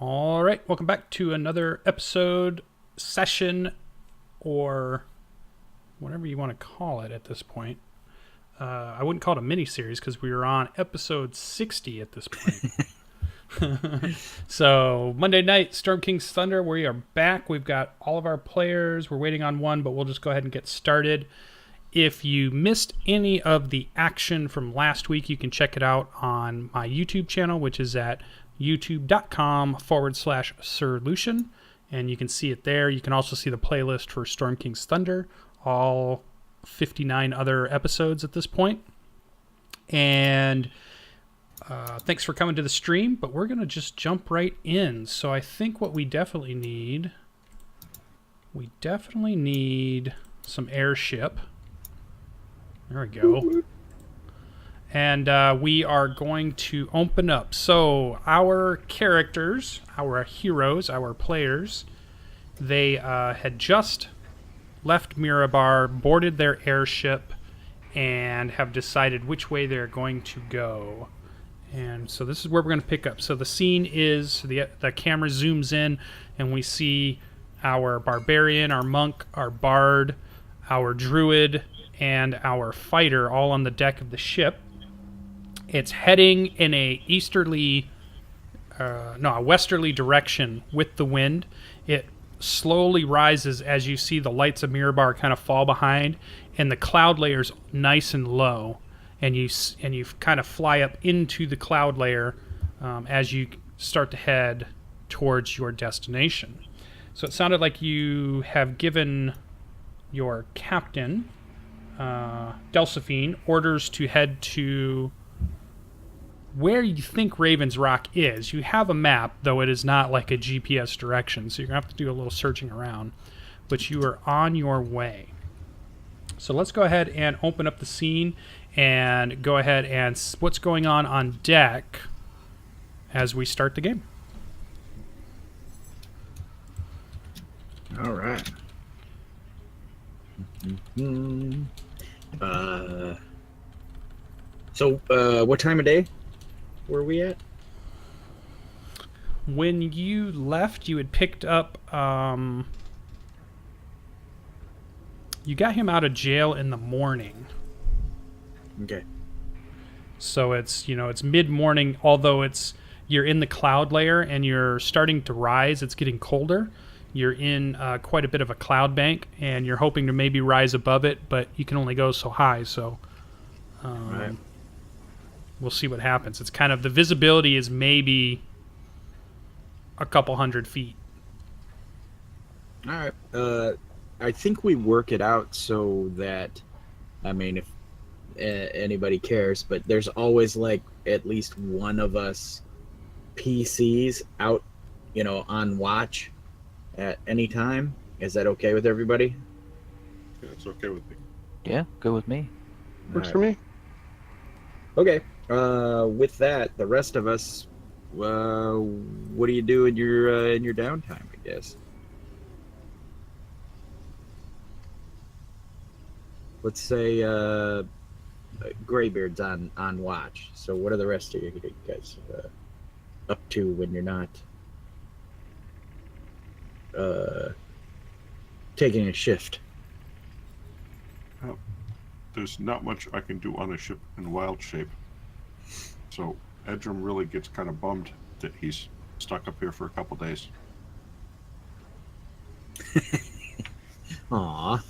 All right, welcome back to another episode, session, or whatever you want to call it at this point. I wouldn't call it a mini-series because we were on episode 60 at this point. So, Monday night, Storm King's Thunder, we are back. We've got all of our players. We're waiting on one, but we'll just go ahead and get started. If you missed any of the action from last week, you can check it out on my YouTube channel, which is at youtube.com/SirLucien, and you can see it there. You can also see the playlist for Storm King's Thunder, all 59 other episodes at this point. And thanks for coming to the stream, but we're going to just jump right in. So I think what we definitely need some Airship. There we go. And we are going to open up. So our characters, our heroes, our players, they had just left Mirabar, boarded their airship, and have decided which way they're going to go. And so this is where we're going to pick up. So the scene is, the camera zooms in, and we see our Barbarian, our Monk, our Bard, our Druid, and our Fighter all on the deck of the ship. It's heading in a westerly direction with the wind. It slowly rises as you see the lights of Mirabar kind of fall behind, and the cloud layer's nice and low, and you kind of fly up into the cloud layer as you start to head towards your destination. So it sounded like you have given your captain, Delphine, orders to head to where you think Raven's Rock is. You have a map, though it is not like a GPS direction, so you're going to have to do a little searching around. But you are on your way. So let's go ahead and open up the scene and go ahead and what's going on deck as we start the game. All right. So what time of day were we at? When you left, you had picked up, you got him out of jail in the morning. Okay. So it's mid-morning, although you're in the cloud layer and you're starting to rise. It's getting colder. You're in quite a bit of a cloud bank, and you're hoping to maybe rise above it, but you can only go so high, so Right. We'll see what happens. It's kind of, the visibility is maybe a couple 100 feet. All right. I think we work it out so that, I mean, if anybody cares, but there's always like at least one of us PCs out, on watch at any time. Is that okay with everybody? Yeah, it's okay with me. Yeah, good with me. Works for me. Okay. With that, the rest of us, what do you do in your downtime, I guess? Let's say Greybeard's on watch. So what are the rest of you guys up to when you're not taking a shift? There's not much I can do on a ship in wild shape. So Edrim really gets kind of bummed that he's stuck up here for a couple days. Aw.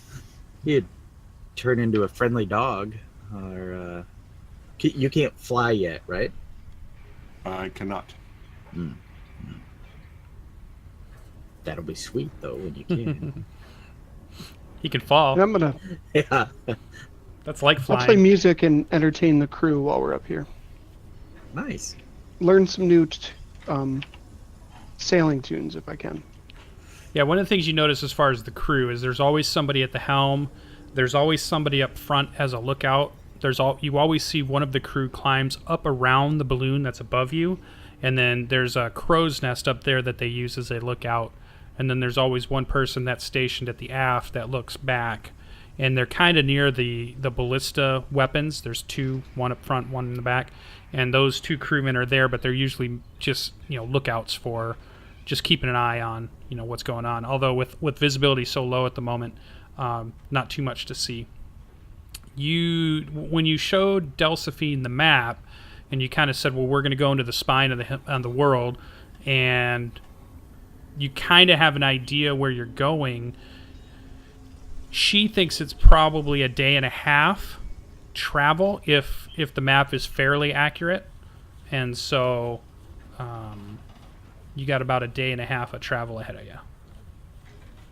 You'd turn into a friendly dog. Or you can't fly yet, right? I cannot. That'll be sweet, though, when you can. He can fall. And I'm gonna Yeah. That's like I'll play flying. music and entertain the crew while we're up here. Nice. Learn some new sailing tunes if I can. Yeah, one of the things you notice as far as the crew is there's always somebody at the helm. There's always somebody up front as a lookout. You always see one of the crew climbs up around the balloon that's above you, and then there's a crow's nest up there that they use as a lookout. And then there's always one person that's stationed at the aft that looks back. And they're kind of near the ballista weapons. There's two, one up front, one in the back. And those two crewmen are there, but they're usually just, lookouts for just keeping an eye on what's going on. Although with visibility so low at the moment, not too much to see. When you showed Delphine the map, and you kind of said, well, we're going to go into the spine of the world, and you kind of have an idea where you're going. She thinks it's probably a day and a half travel if the map is fairly accurate, and so you got about a day and a half of travel ahead of you.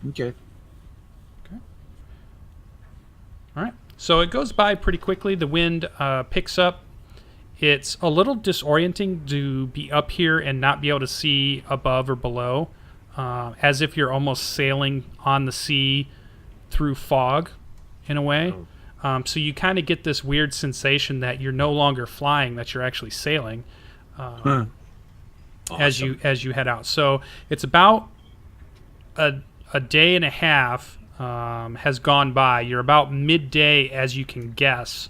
Okay. All right. So it goes by pretty quickly. The wind picks up. It's a little disorienting to be up here and not be able to see above or below, as if you're almost sailing on the sea through fog, in a way. So you kind of get this weird sensation that you're no longer flying, that you're actually sailing Awesome. as you head out. So it's about a day and a half has gone by. You're about midday, as you can guess,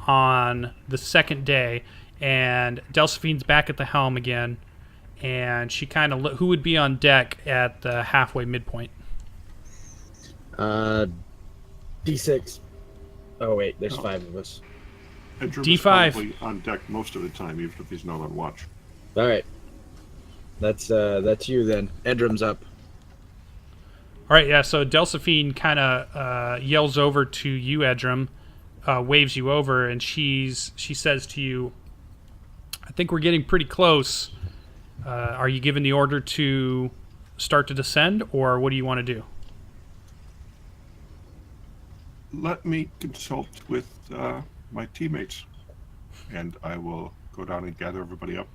on the second day, and Delphine's back at the helm again, and she kind of who would be on deck at the halfway midpoint? D6. Oh wait, there's 5 of us. Edrim D5. is probably on deck most of the time, even if he's not on watch. All right, that's you then. Edrim's up. All right, yeah. So Delphine kind of yells over to you, Edrim, waves you over, and she says to you, "I think we're getting pretty close. Are you giving the order to start to descend, or what do you want to do?" Let me consult with my teammates, and I will go down and gather everybody up.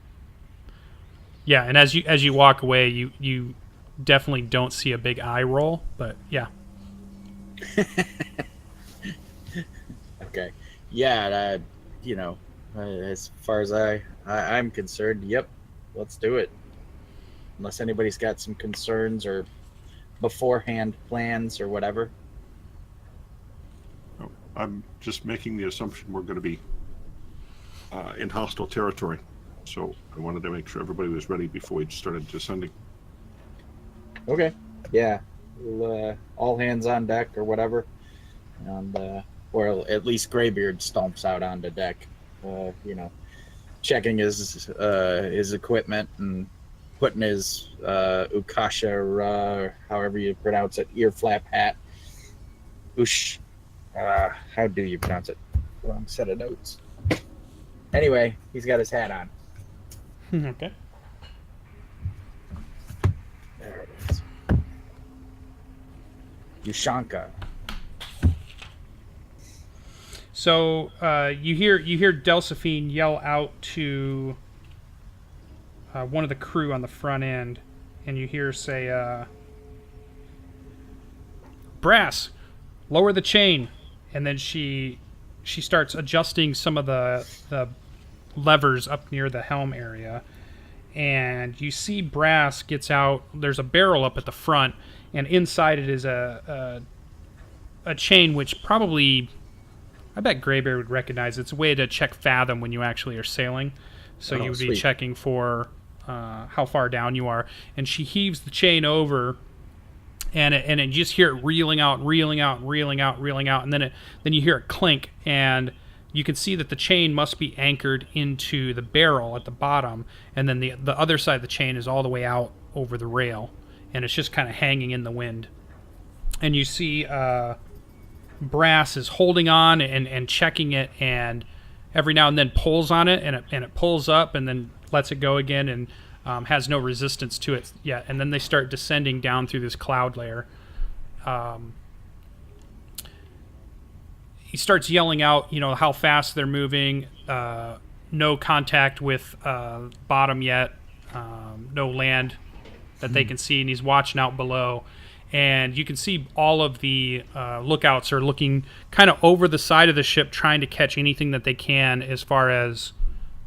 Yeah, and as you walk away, you definitely don't see a big eye roll, but yeah. Okay. Yeah, as far as I'm concerned, yep, let's do it. Unless anybody's got some concerns or beforehand plans or whatever. I'm just making the assumption we're going to be in hostile territory, so I wanted to make sure everybody was ready before we started descending. Okay. Yeah. We'll, all hands on deck or whatever. And or at least Greybeard stomps out onto deck. Checking his equipment and putting his ukasha, or however you pronounce it, ear flap hat. Ush. How do you pronounce it? Wrong set of notes. Anyway, he's got his hat on. Okay. There it is. Ushanka. So you hear Delphine yell out to one of the crew on the front end, and you hear say, "Brass, lower the chain." And then she starts adjusting some of the levers up near the helm area, and you see Brass gets out. There's a barrel up at the front, and inside it is a chain, which probably, I bet Greybeard would recognize. It's a way to check fathom when you actually are sailing. So you would be checking for how far down you are. And she heaves the chain over, and you just hear it reeling out, and then you hear it clink, and you can see that the chain must be anchored into the barrel at the bottom, and then the other side of the chain is all the way out over the rail, and it's just kind of hanging in the wind. And you see Brass is holding on and checking it, and every now and then pulls on it, and it pulls up and then lets it go again, and has no resistance to it yet. And then they start descending down through this cloud layer. He starts yelling out, how fast they're moving. No contact with bottom yet. No land that they can see, and he's watching out below. And you can see all of the lookouts are looking kind of over the side of the ship, trying to catch anything that they can as far as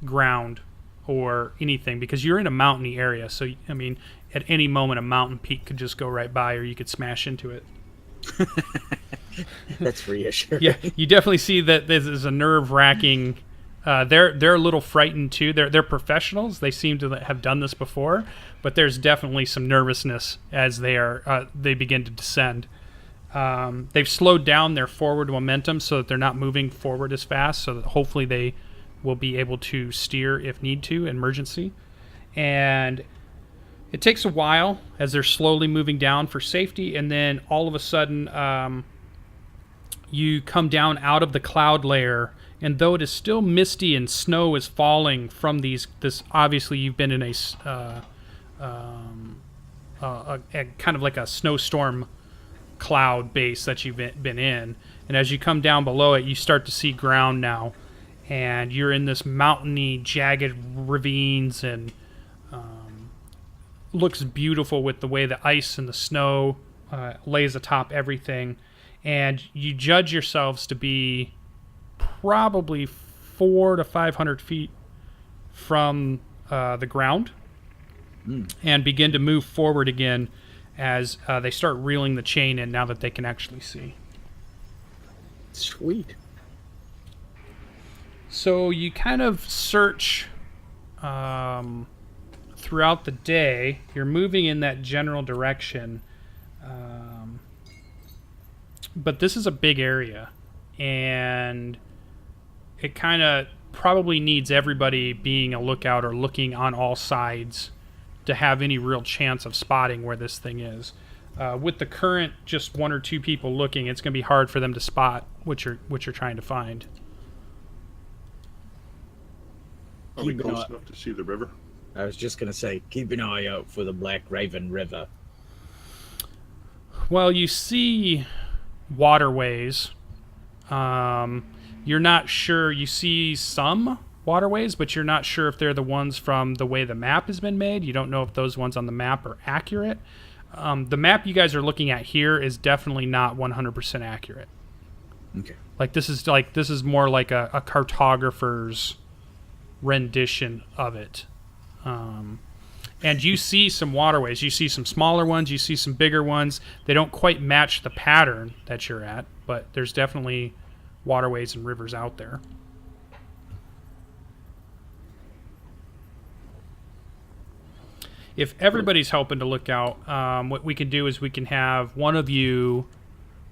ground or anything, because you're in a mountainy area. So, I mean, at any moment, a mountain peak could just go right by, or you could smash into it. That's reassuring. Yeah, you definitely see that this is a nerve-wracking They're a little frightened too. They're professionals. They seem to have done this before, but there's definitely some nervousness as they begin to descend. They've slowed down their forward momentum so that they're not moving forward as fast. So that hopefully they will be able to steer if need to, emergency. And it takes a while as they're slowly moving down for safety, and then all of a sudden you come down out of the cloud layer. And though it is still misty and snow is falling from this obviously you've been in a kind of like a snowstorm cloud base that you've been in. And as you come down below it, you start to see ground now. And you're in this mountainy, jagged ravines, and looks beautiful with the way the ice and the snow lays atop everything. And you judge yourselves to be probably 400 to 500 feet from the ground, and begin to move forward again as they start reeling the chain in now that they can actually see. Sweet. So you kind of search throughout the day. You're moving in that general direction, but this is a big area, and it kind of probably needs everybody being a lookout or looking on all sides to have any real chance of spotting where this thing is. With the current just one or two people looking, it's going to be hard for them to spot what you're trying to find. Are we Keep an close eye- enough to see the river? I was just going to say, keep an eye out for the Black Raven River. Well, you see waterways. You're not sure. You see some waterways, but you're not sure if they're the ones from the way the map has been made. You don't know if those ones on the map are accurate. The map you guys are looking at here is definitely not 100% accurate. Okay. This is more like a cartographer's rendition of it. And you see some waterways. You see some smaller ones. You see some bigger ones. They don't quite match the pattern that you're at, but there's definitely waterways and rivers out there. If everybody's helping to look out, what we can do is we can have one of you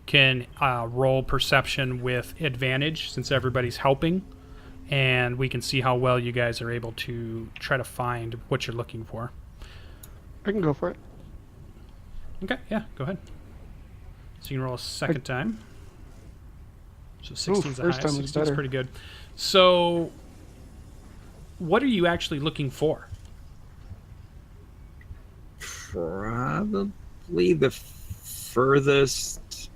can roll perception with advantage since everybody's helping, and we can see how well you guys are able to try to find what you're looking for. I can go for it. Okay, yeah, go ahead. So you can roll a second time. So 16 is the first highest. time was 16 is better. pretty good. So what are you actually looking for? Probably the furthest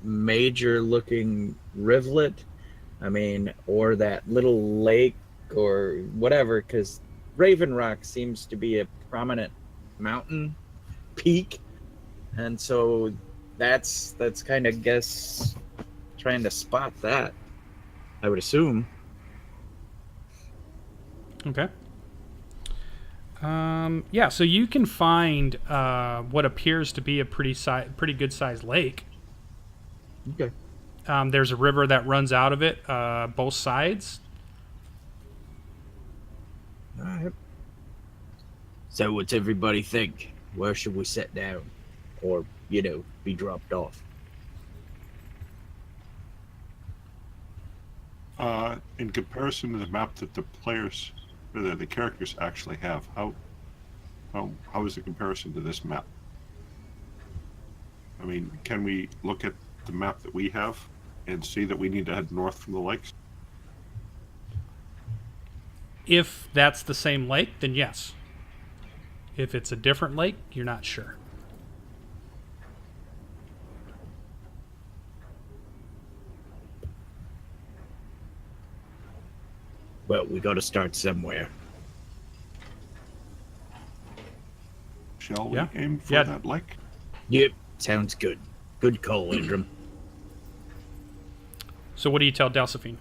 major looking rivulet. I mean, or that little lake or whatever, because Raven Rock seems to be a prominent mountain peak. And so that's kind of trying to spot that, I would assume. Okay. Yeah, so you can find what appears to be a pretty good sized lake. Okay. There's a river that runs out of it, both sides. All right. So what's everybody think? Where should we sit down? Or, be dropped off? In comparison to the map that the players, or the characters actually have, how is the comparison to this map? I mean, can we look at the map that we have and see that we need to head north from the lakes? If that's the same lake, then yes. If it's a different lake, you're not sure. Well, we got to start somewhere. Shall we Yeah. aim for Yeah. that lake? Yep, sounds good. Good call, Edrim. So what do you tell Delphine?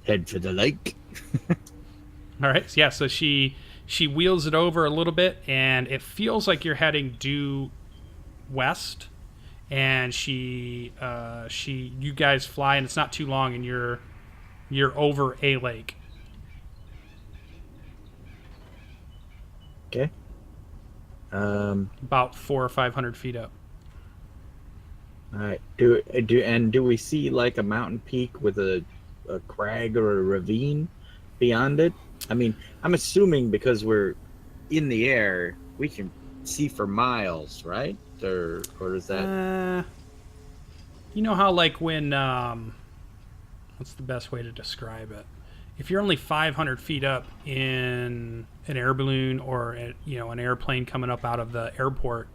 Head for the lake. All right. Yeah. So she wheels it over a little bit, and it feels like you're heading due west, and you guys fly, and it's not too long, and you're over a lake. Okay. About 400 or 500 feet up. All right. Do we see like a mountain peak with a crag or a ravine beyond it? I mean, I'm assuming because we're in the air, we can see for miles, right? Or is that? You know how like when what's the best way to describe it? If you're only 500 feet up in an air balloon or an airplane coming up out of the airport,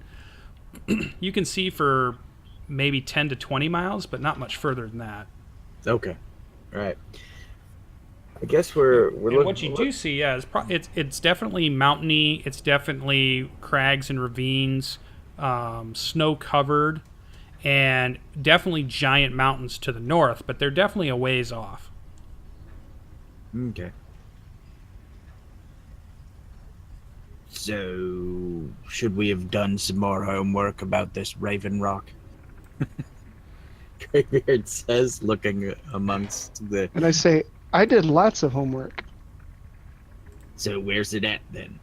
you can see for maybe 10 to 20 miles, but not much further than that. Okay. All right. I guess we're and looking. What you do see, is it's definitely mountainy. It's definitely crags and ravines, snow covered, and definitely giant mountains to the north. But they're definitely a ways off. Okay. So, should we have done some more homework about this Raven Rock? Greybeard says, looking amongst the... And I say, I did lots of homework. So where's it at, then?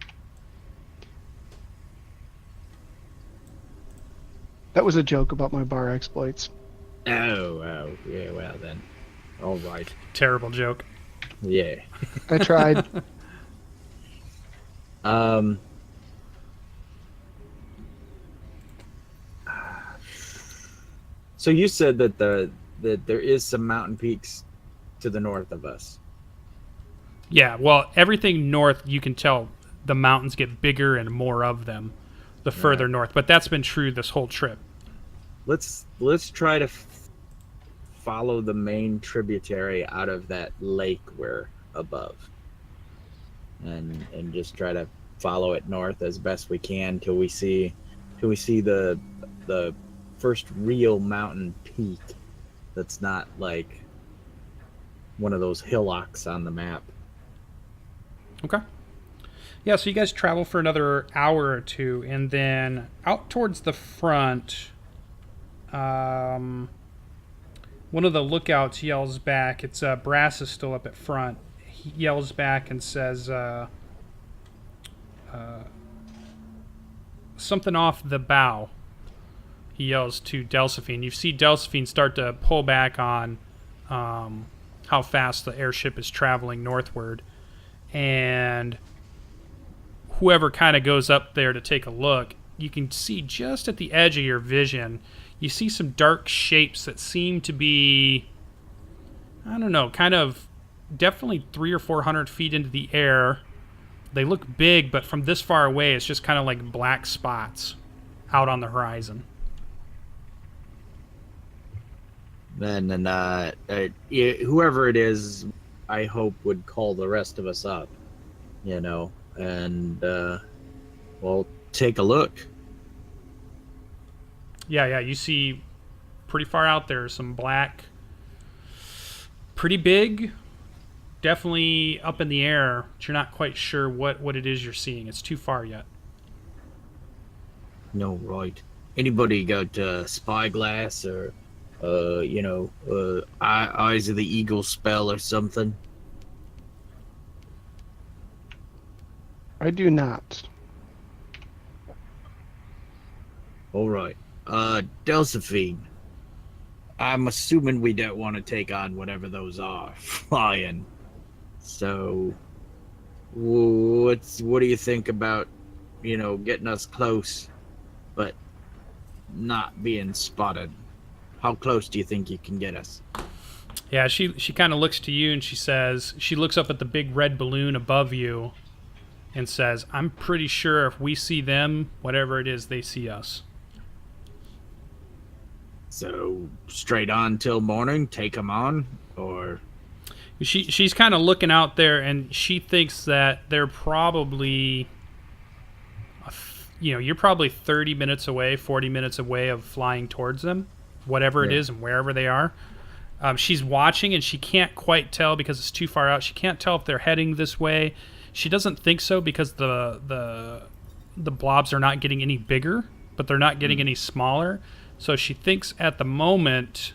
That was a joke about my bar exploits. Oh, yeah, well then. All right. Terrible joke. Yeah. I tried. So you said that that there is some mountain peaks to the north of us. Yeah, well, everything north, you can tell the mountains get bigger and more of them the further north. But that's been true this whole trip. Let's try to follow the main tributary out of that lake we're above, and just try to follow it north as best we can till we see the first real mountain peak that's not like one of those hillocks on the map. Okay. Yeah, so you guys travel for another hour or two, and then out towards the front, one of the lookouts yells back. It's Brass is still up at front. He yells back and says something off the bow. He yells to Delphine. You see Delphine start to pull back on how fast the airship is traveling northward. And whoever kind of goes up there to take a look, you can see just at the edge of your vision, you see some dark shapes that seem to be, I don't know, kind of definitely 300 or 400 feet into the air. They look big, but from this far away, it's just kind of like black spots out on the horizon. And whoever it is, I hope would call the rest of us up, and we'll take a look. Yeah, you see pretty far out there some black, pretty big, definitely up in the air, but you're not quite sure what it is you're seeing. It's too far yet. No, right. Anybody got spyglass or Eyes of the Eagle spell or something? I do not. All right. Delphine, I'm assuming we don't want to take on whatever those are flying. So, what do you think about, getting us close, but not being spotted? How close do you think you can get us? Yeah, she kind of looks to you and she looks up at the big red balloon above you and says, I'm pretty sure if we see them, whatever it is, they see us. So, straight on till morning, take them on, or... She's kind of looking out there, and she thinks that they're probably, you're probably 30 minutes away, 40 minutes away of flying towards them, whatever it is and wherever they are. She's watching, and she can't quite tell because it's too far out. She can't tell if they're heading this way. She doesn't think so because the blobs are not getting any bigger, but they're not getting any smaller. So she thinks at the moment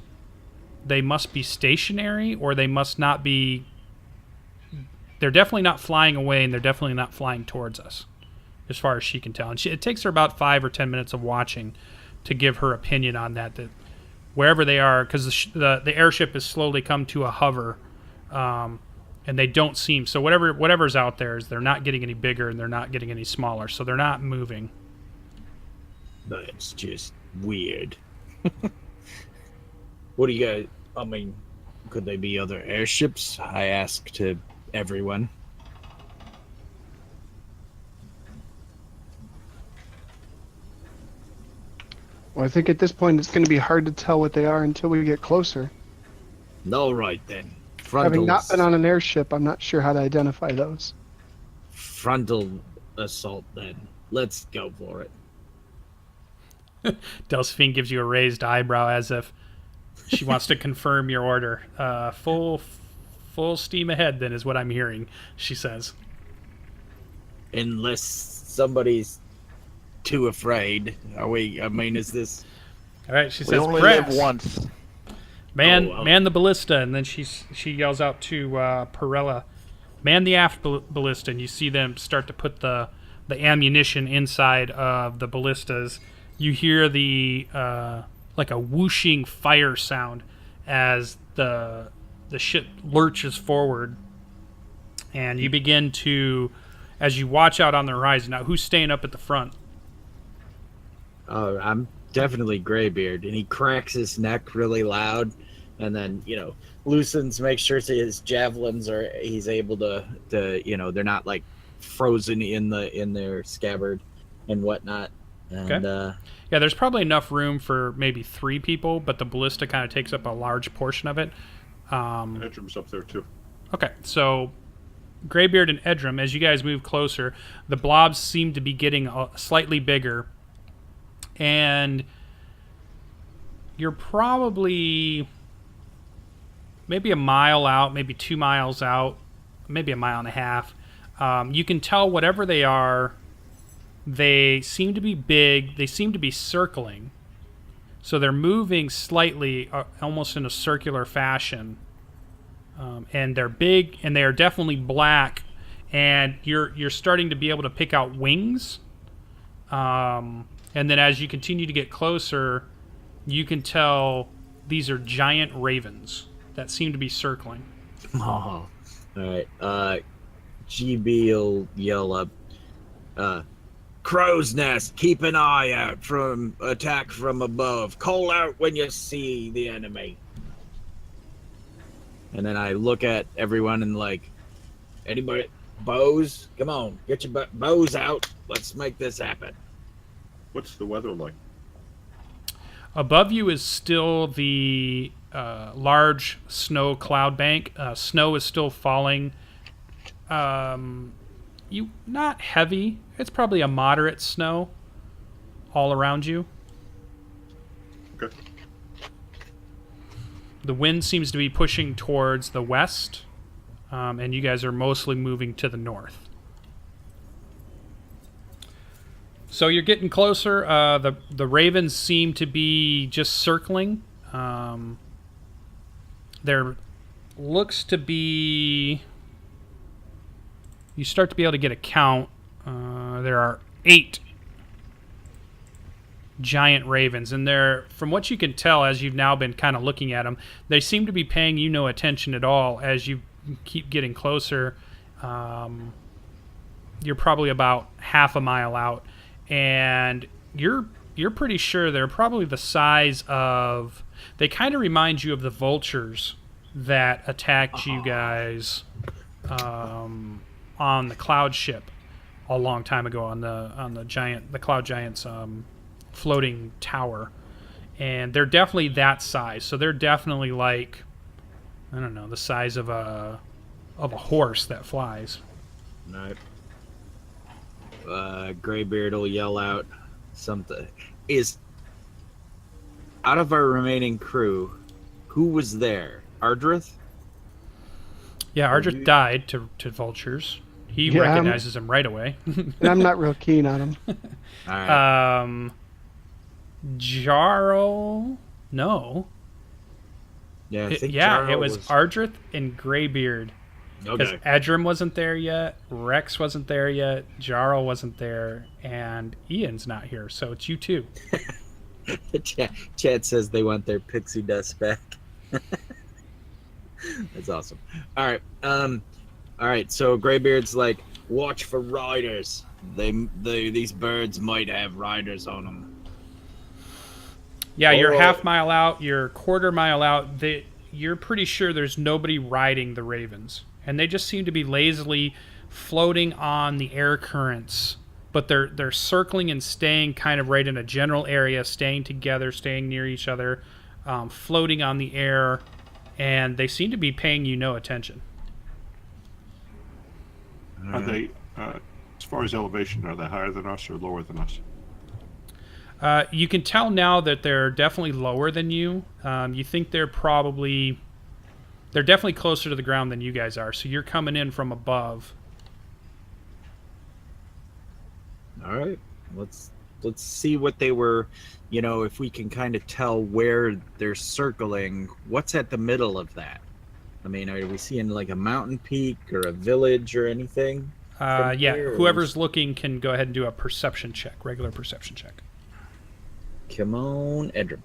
they must be stationary, or they must not be. They're definitely not flying away, and they're definitely not flying towards us, as far as she can tell. And it takes her about 5 or 10 minutes of watching to give her opinion on that. That wherever they are, because the airship has slowly come to a hover, and they don't seem. So whatever's out there is they're not getting any bigger and they're not getting any smaller. So they're not moving. That's just weird. What do you guys? I mean, could they be other airships? I ask to everyone. Well, I think at this point it's going to be hard to tell what they are until we get closer. All right then. Having not been on an airship, I'm not sure how to identify those. Frontal assault then. Let's go for it. Delphine gives you a raised eyebrow as if she wants to confirm your order. Full steam ahead, then, is what I'm hearing, she says. Unless somebody's too afraid. Are we? I mean, is this... All right, she We says, only "Press. live once. Man the ballista," and then she yells out to Perella, "Man the aft ballista," and you see them start to put the ammunition inside of the ballistas. You hear the like a whooshing fire sound as the ship lurches forward, and you begin to, as you watch out on the horizon. Now, who's staying up at the front? I'm definitely Greybeard, and he cracks his neck really loud, and then loosens, makes sure his javelins he's able to they're not like frozen in their scabbard and whatnot. And Okay. Yeah, there's probably enough room for maybe 3 people, but the ballista kind of takes up a large portion of it. Edrim's up there too. Okay, so Greybeard and Edrim, as you guys move closer, the blobs seem to be getting slightly bigger, and you're probably maybe a mile out, maybe 2 miles out, maybe a mile and a half. You can tell whatever they are, they seem to be big, they seem to be circling. So they're moving slightly, almost in a circular fashion. And they're big, and they are definitely black. And you're starting to be able to pick out wings. And then as you continue to get closer, you can tell these are giant ravens that seem to be circling. Oh, all right. GB will yell up, "Crow's Nest, keep an eye out from attack from above. Call out when you see the enemy." And then I look at everyone and anybody, bows? Come on, get your bows out. Let's make this happen. What's the weather like? Above you is still the large snow cloud bank. Snow is still falling. Not heavy. It's probably a moderate snow all around you. Okay. The wind seems to be pushing towards the west, and you guys are mostly moving to the north. So you're getting closer. The ravens seem to be just circling. There looks to be... You start to be able to get a count. There are 8 giant ravens, and they're, from what you can tell as you've now been kind of looking at them, they seem to be paying you no attention at all. As you keep getting closer, you're probably about half a mile out, and you're pretty sure they're probably the size of... They kind of remind you of the vultures that attacked you guys on the cloud ship a long time ago, on the cloud giant's floating tower. And they're definitely that size. So they're definitely like, I don't know, the size of a horse that flies. All right. Greybeard will yell out something. Out of our remaining crew, who was there? Ardreth? Yeah, Ardreth died to vultures. He Yeah, recognizes him right away. And I'm not real keen on them. All right. Jarral? No. Yeah, I think It Jarral was Ardreth and Greybeard. Because Okay. Edrim wasn't there yet, Rex wasn't there yet, Jarral wasn't there, and Ian's not here, so it's you two. Chad says they want their pixie dust back. That's awesome. All right. All right. So Greybeard's like, watch for riders. These birds might have riders on them. Yeah, you're Oh. half mile out, you're quarter mile out. You're pretty sure there's nobody riding the ravens, and they just seem to be lazily floating on the air currents. But they're circling and staying kind of right in a general area, staying together, staying near each other, floating on the air, and they seem to be paying you no attention. Are they, as far as elevation, are they higher than us or lower than us? You can tell now that they're definitely lower than you. You think they're definitely closer to the ground than you guys are. So you're coming in from above. All right. Let's see what they were. If we can kind of tell where they're circling. What's at the middle of that? I mean, are we seeing like a mountain peak or a village or anything? Yeah, here, or whoever's looking can go ahead and do a perception check, regular perception check. Come on, Edrim.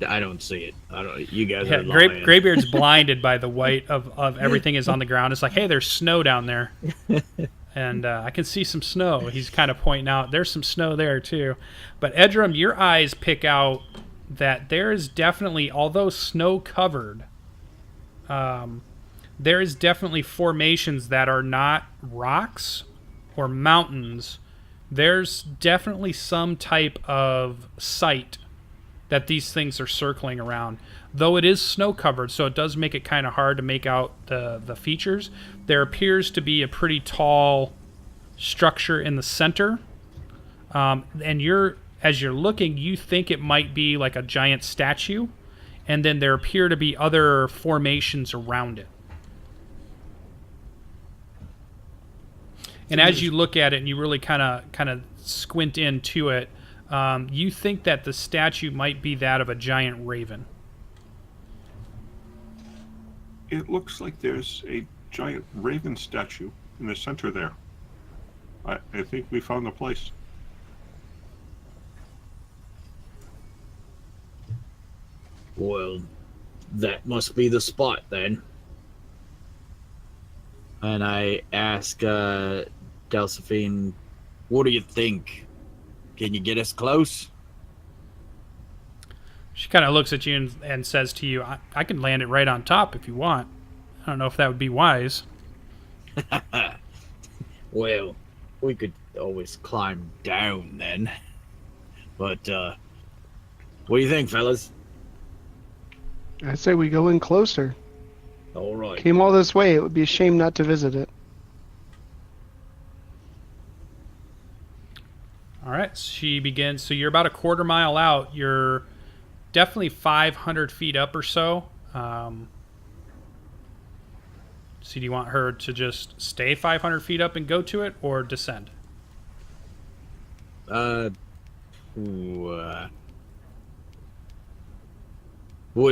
I don't see it. I don't. You guys are lying. Greybeard's blinded by the white of everything is on the ground. It's like, hey, there's snow down there. And I can see some snow. He's kind of pointing out there's some snow there too. But Edrim, your eyes pick out that there is definitely, although snow covered, there is definitely formations that are not rocks or mountains. There's definitely some type of site that these things are circling around. Though it is snow covered, so it does make it kind of hard to make out the features. There appears to be a pretty tall structure in the center. And as you're looking, you think it might be like a giant statue, and then there appear to be other formations around it. And as you look at it and you really kind of squint into it, you think that the statue might be that of a giant raven. It looks like there's a giant raven statue in the center there. I think we found the place. Well, that must be the spot then. And I ask Delphine, what do you think? Can you get us close? She kind of looks at you and says to you, I can land it right on top if you want. I don't know if that would be wise. Well, we could always climb down then. But, what do you think, fellas? I say we go in closer. All right. Came all this way. It would be a shame not to visit it. All right, she begins. So you're about a quarter mile out. You're definitely 500 feet up or so. So do you want her to just stay 500 feet up and go to it, or descend? What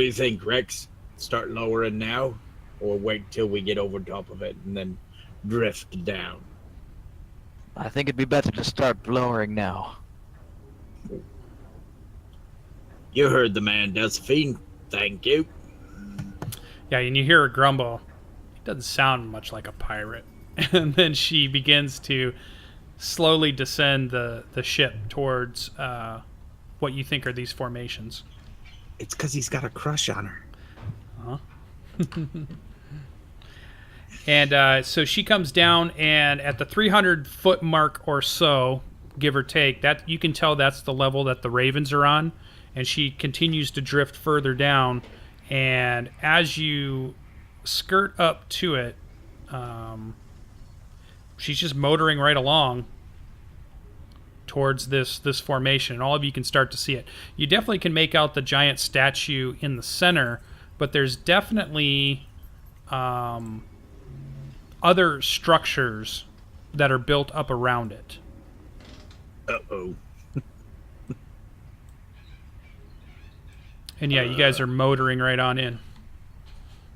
do you think, Rex? Start lowering now, or wait till we get over top of it and then drift down? I think it'd be better to start lowering now. You heard the man, Delphine. Thank you. Yeah, and you hear her grumble. He doesn't sound much like a pirate. And then she begins to slowly descend the ship towards what you think are these formations. It's because he's got a crush on her. And so she comes down, and at the 300-foot mark or so, give or take, that you can tell that's the level that the ravens are on. And she continues to drift further down. And as you skirt up to it, she's just motoring right along towards this formation. And all of you can start to see it. You definitely can make out the giant statue in the center, but there's definitely other structures that are built up around it. Uh-oh. And yeah, you guys are motoring right on in.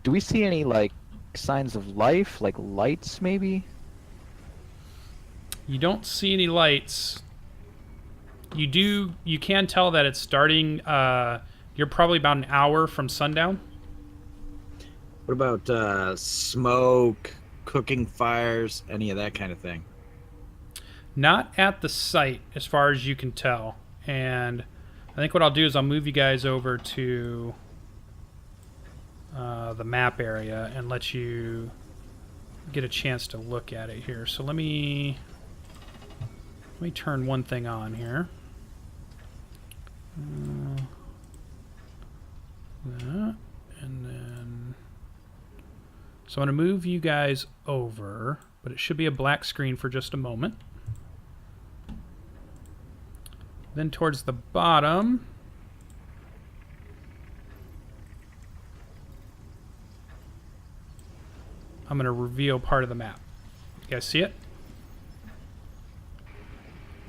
Do we see any, like, signs of life? Like lights, maybe? You don't see any lights. You can tell that it's starting, you're probably about an hour from sundown. What about smoke, cooking fires, any of that kind of thing? Not at the site, as far as you can tell. And I think what I'll do is I'll move you guys over to the map area and let you get a chance to look at it here. So let me turn one thing on here. That, and then so I'm going to move you guys over, but it should be a black screen for just a moment. Then towards the bottom, I'm going to reveal part of the map. You guys see it?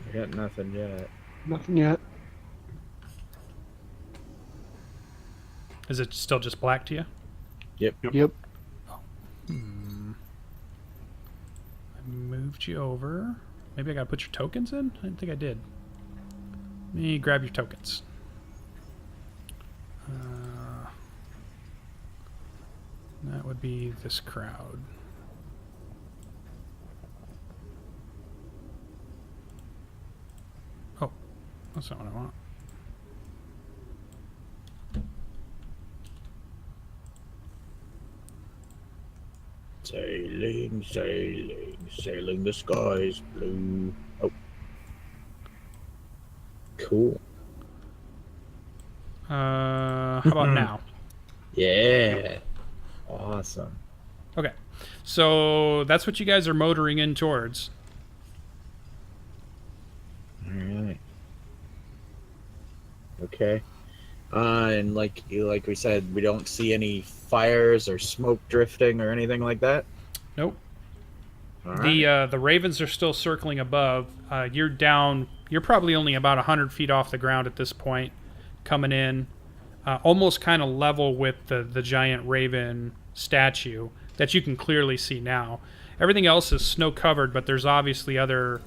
I got nothing yet. Nothing yet. Is it still just black to you? Yep. I moved you over. Maybe I got to put your tokens in? I didn't think I did. Let me grab your tokens. That would be this crowd. Oh, that's not what I want. Sailing, sailing, sailing the skies blue. Oh. Cool. How about now? Yeah. Awesome. Okay. So that's what you guys are motoring in towards. Alright. Okay. And like we said, we don't see any fires or smoke drifting or anything like that? Nope. All right. The ravens are still circling above. You're down. You're probably only about 100 feet off the ground at this point, coming in, almost kind of level with the giant raven statue that you can clearly see now. Everything else is snow covered, but there's obviously other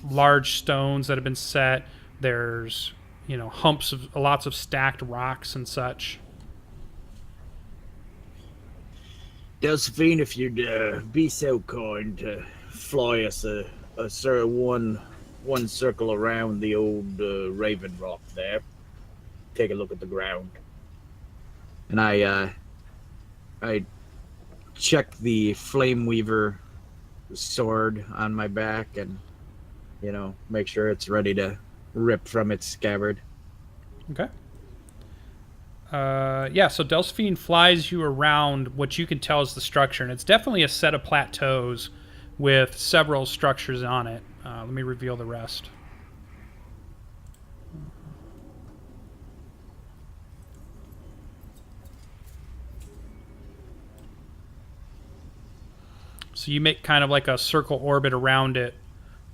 large stones that have been set. There's humps of lots of stacked rocks and such. Delphine, if you'd be so kind to fly us a one circle around the old Raven Rock there. Take a look at the ground. And I check the Flame Weaver sword on my back and, make sure it's ready to rip from its scabbard. Okay. So Delphine flies you around what you can tell is the structure, and it's definitely a set of plateaus with several structures on it. Let me reveal the rest. So you make kind of like a circle orbit around it,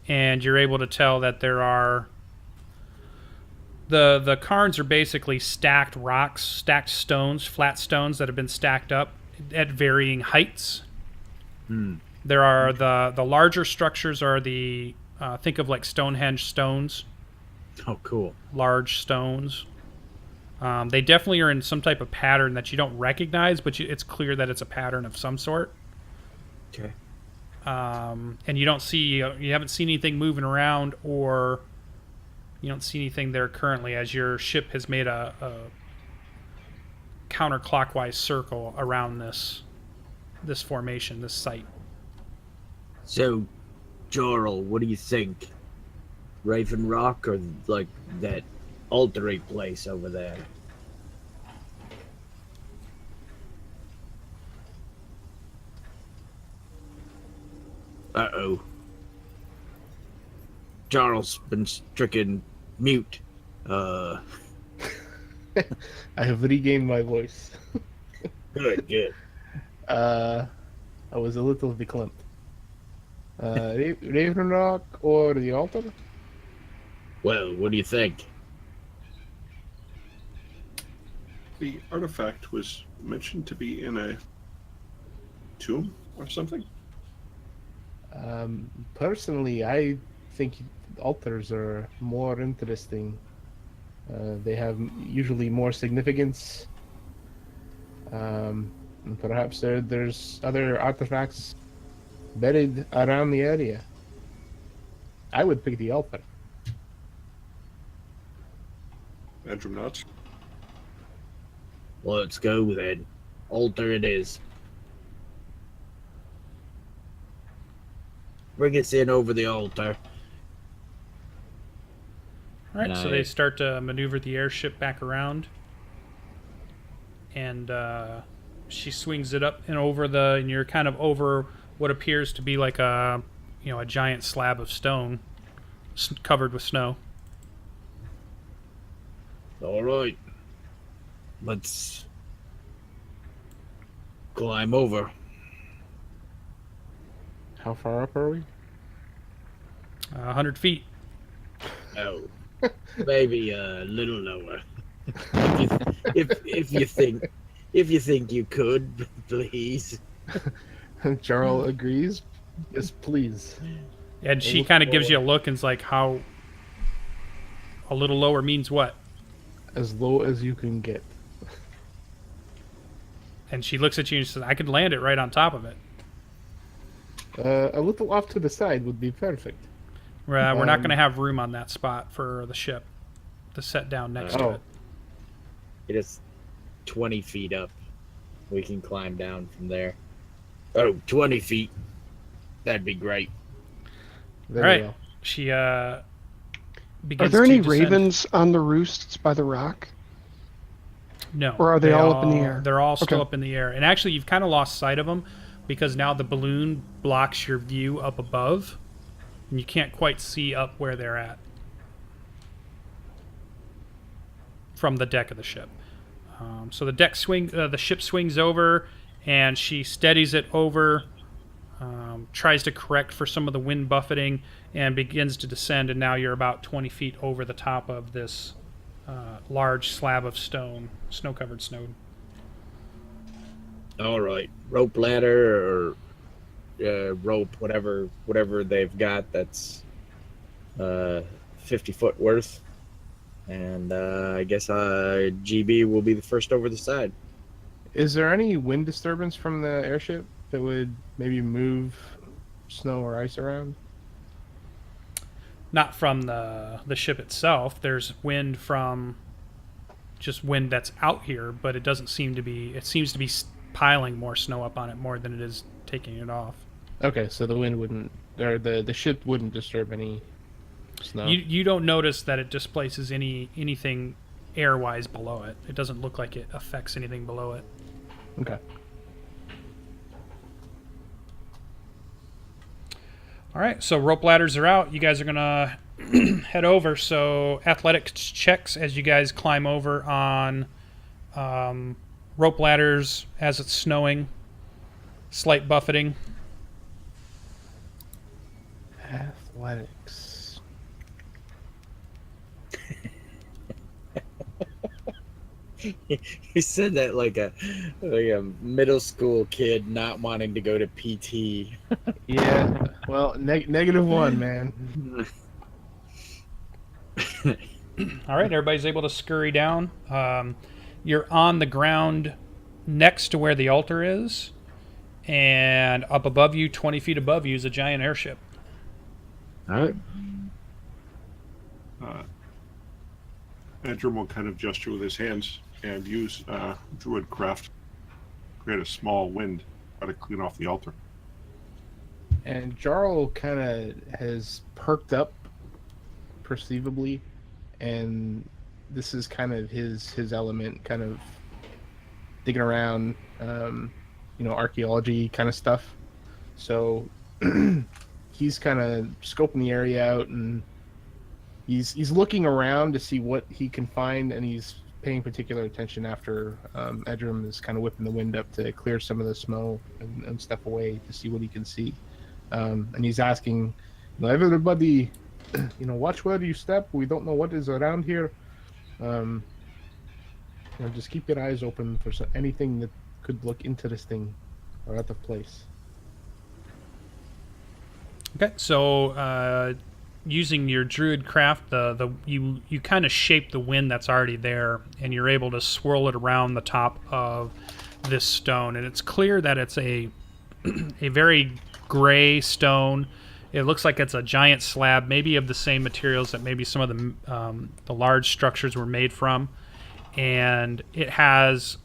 and you're able to tell that there are the cairns are basically stacked rocks, stacked stones, flat stones that have been stacked up at varying heights. There are the larger structures are the think of like Stonehenge stones. Oh, cool. Large stones. They definitely are in some type of pattern that you don't recognize, but it's clear that it's a pattern of some sort. Okay. And you haven't seen anything moving around, or you don't see anything there currently as your ship has made a counterclockwise circle around this formation, this site. So, Jarral, what do you think? Raven Rock or like that altar place over there? Uh-oh. Jarral's been stricken mute. I have regained my voice. Good. I was a little verklempt. Raven Rock or the altar? Well, what do you think? The artifact was mentioned to be in a tomb or something. Personally, I think altars are more interesting. They have usually more significance. And perhaps there's other artifacts buried around the area. I would pick the altar. Edrim nods. Well, let's go then. Altar it is. Bring us in over the altar. All right, And so they start to maneuver the airship back around, and she swings it up and over and you're kind of over what appears to be like a giant slab of stone covered with snow. All right. Let's climb over. How far up are we? 100 feet. Oh, maybe a little lower. if you think you could, please. Jarral agrees. Yes, please. And she kind of gives you a look and's like, how a little lower means what? As low as you can get. And she looks at you and says, I could land it right on top of it. A little off to the side would be perfect. We're not going to have room on that spot for the ship to set down next to it. It is 20 feet up. We can climb down from there. Oh, 20 feet. That'd be great. There All we right. go. She Are begins there to any descend. ravens on the roosts by the rock? No. Or are they all up in the air? They're all still Okay. up in the air. And actually, you've kind of lost sight of them because now the balloon blocks your view up above, and you can't quite see up where they're at from the deck of the ship. So the ship swings over, and she steadies it over, tries to correct for some of the wind buffeting, and begins to descend. And now you're about 20 feet over the top of this large slab of stone, snow-covered snow. All right. Rope ladder or rope, whatever they've got that's 50 foot worth. And I guess GB will be the first over the side. Is there any wind disturbance from the airship that would maybe move snow or ice around? Not from the ship itself. There's wind from just wind that's out here, but it doesn't seem to be. It seems to be piling more snow up on it more than it is taking it off. Okay, so the wind wouldn't, or the ship wouldn't disturb any snow. You don't notice that it displaces anything air-wise below it. It doesn't look like it affects anything below it. Okay. All right, so rope ladders are out. You guys are gonna head over. So athletics checks as you guys climb over on rope ladders as it's snowing. Slight buffeting. Athletics. You said that like a middle school kid not wanting to go to PT. Yeah. Well, -1, man. All right, everybody's able to scurry down. You're on the ground next to where the altar is, and up above you, 20 feet above you, is a giant airship. All right. Edrim will kind of gesture with his hands and use Druid craft, create a small wind, try to clean off the altar. And Jarral kind of has perked up perceivably, and this is kind of his element, kind of digging around, archaeology kind of stuff. So he's kind of scoping the area out, and he's looking around to see what he can find, and he's paying particular attention after Edrim is kind of whipping the wind up to clear some of the snow and stuff away to see what he can see. And he's asking, everybody, watch where you step. We don't know what is around here. Just keep your eyes open for anything that could look interesting or out of place. Okay, so using your Druid craft, you kind of shape the wind that's already there, and you're able to swirl it around the top of this stone. And it's clear that it's a very gray stone. It looks like it's a giant slab, maybe of the same materials that maybe some of the large structures were made from. And it has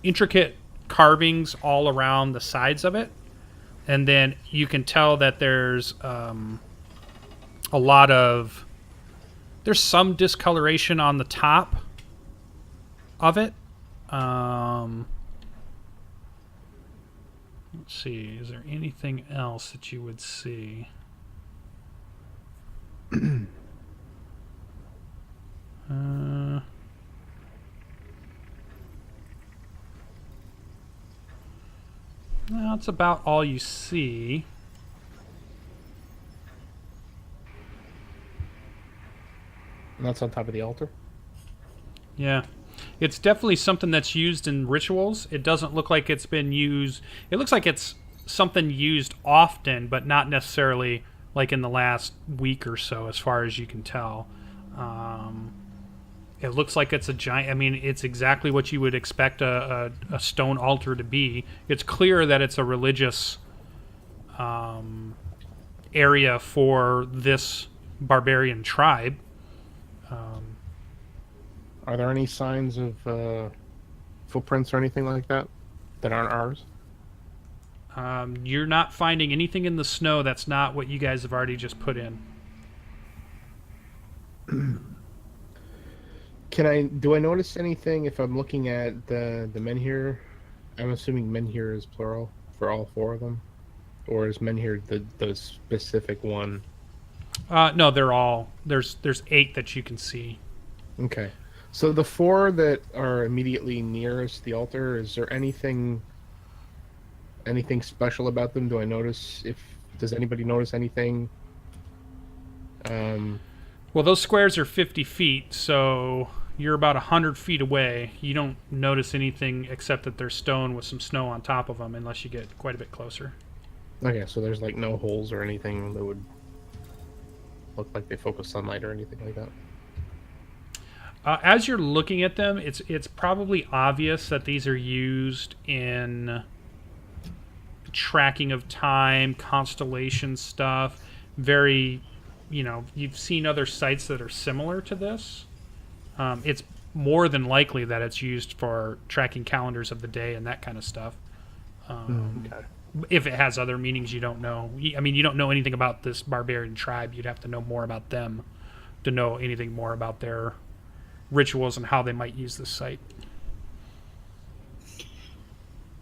intricate carvings all around the sides of it. And then you can tell that there's there's some discoloration on the top of it. Let's see, is there anything else that you would see? That's about all you see. And that's on top of the altar? Yeah. It's definitely something that's used in rituals. It doesn't look like it's been used. It looks like it's something used often, but not necessarily like in the last week or so, as far as you can tell. It looks like it's a giant... I mean, it's exactly what you would expect a stone altar to be. It's clear that it's a religious area for this barbarian tribe. Are there any signs of footprints or anything like that aren't ours? You're not finding anything in the snow that's not what you guys have already just put in. Do I notice anything if I'm looking at the menhir? I'm assuming menhir is plural for all four of them, or is menhir the specific one? No, they're all there's 8 that you can see. Okay, so the 4 that are immediately nearest the altar, is there anything special about them? Does anybody notice anything? Well, those squares are 50 feet, so you're about 100 feet away. You don't notice anything except that there's stone with some snow on top of them, unless you get quite a bit closer. Okay, so there's like no holes or anything that would look like they focus sunlight or anything like that. As you're looking at them, it's probably obvious that these are used in tracking of time, constellation stuff. Very, you've seen other sites that are similar to this. It's more than likely that it's used for tracking calendars of the day and that kind of stuff. Okay. If it has other meanings you don't know. I mean, you don't know anything about this barbarian tribe. You'd have to know more about them to know anything more about their rituals and how they might use this site.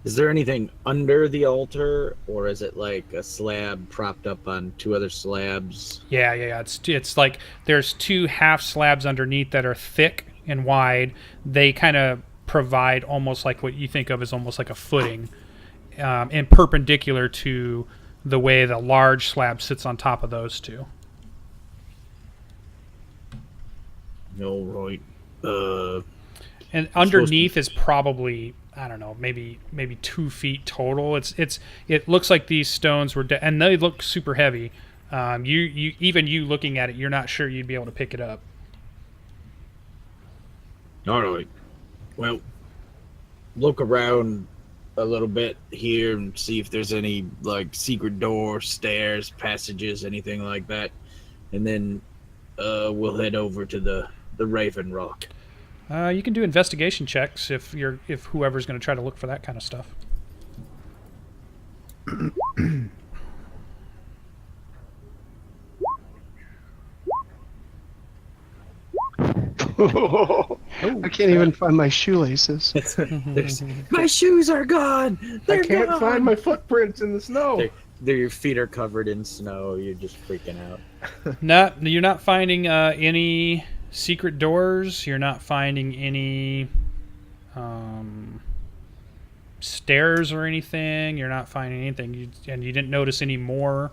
Is there anything under the altar, or is it like a slab propped up on 2 other slabs? Yeah. It's like there's 2 half slabs underneath that are thick and wide. They kind of provide almost like what you think of as almost like a footing, and perpendicular to the way the large slab sits on top of those 2. No, right. And underneath is probably, I don't know, maybe 2 feet total. It looks like these stones were, and they look super heavy. You looking at it, you're not sure you'd be able to pick it up. All right. Well, look around a little bit here and see if there's any like secret door, stairs, passages, anything like that, and then we'll head over to the Raven Rock. You can do investigation checks if whoever's going to try to look for that kind of stuff. I can't even find my shoelaces. My shoes are gone. They're I can't gone. find my footprints in the snow. Your feet are covered in snow. You're just freaking out. You're not finding any secret doors. You're not finding any stairs or anything. You're not finding anything. And you didn't notice any more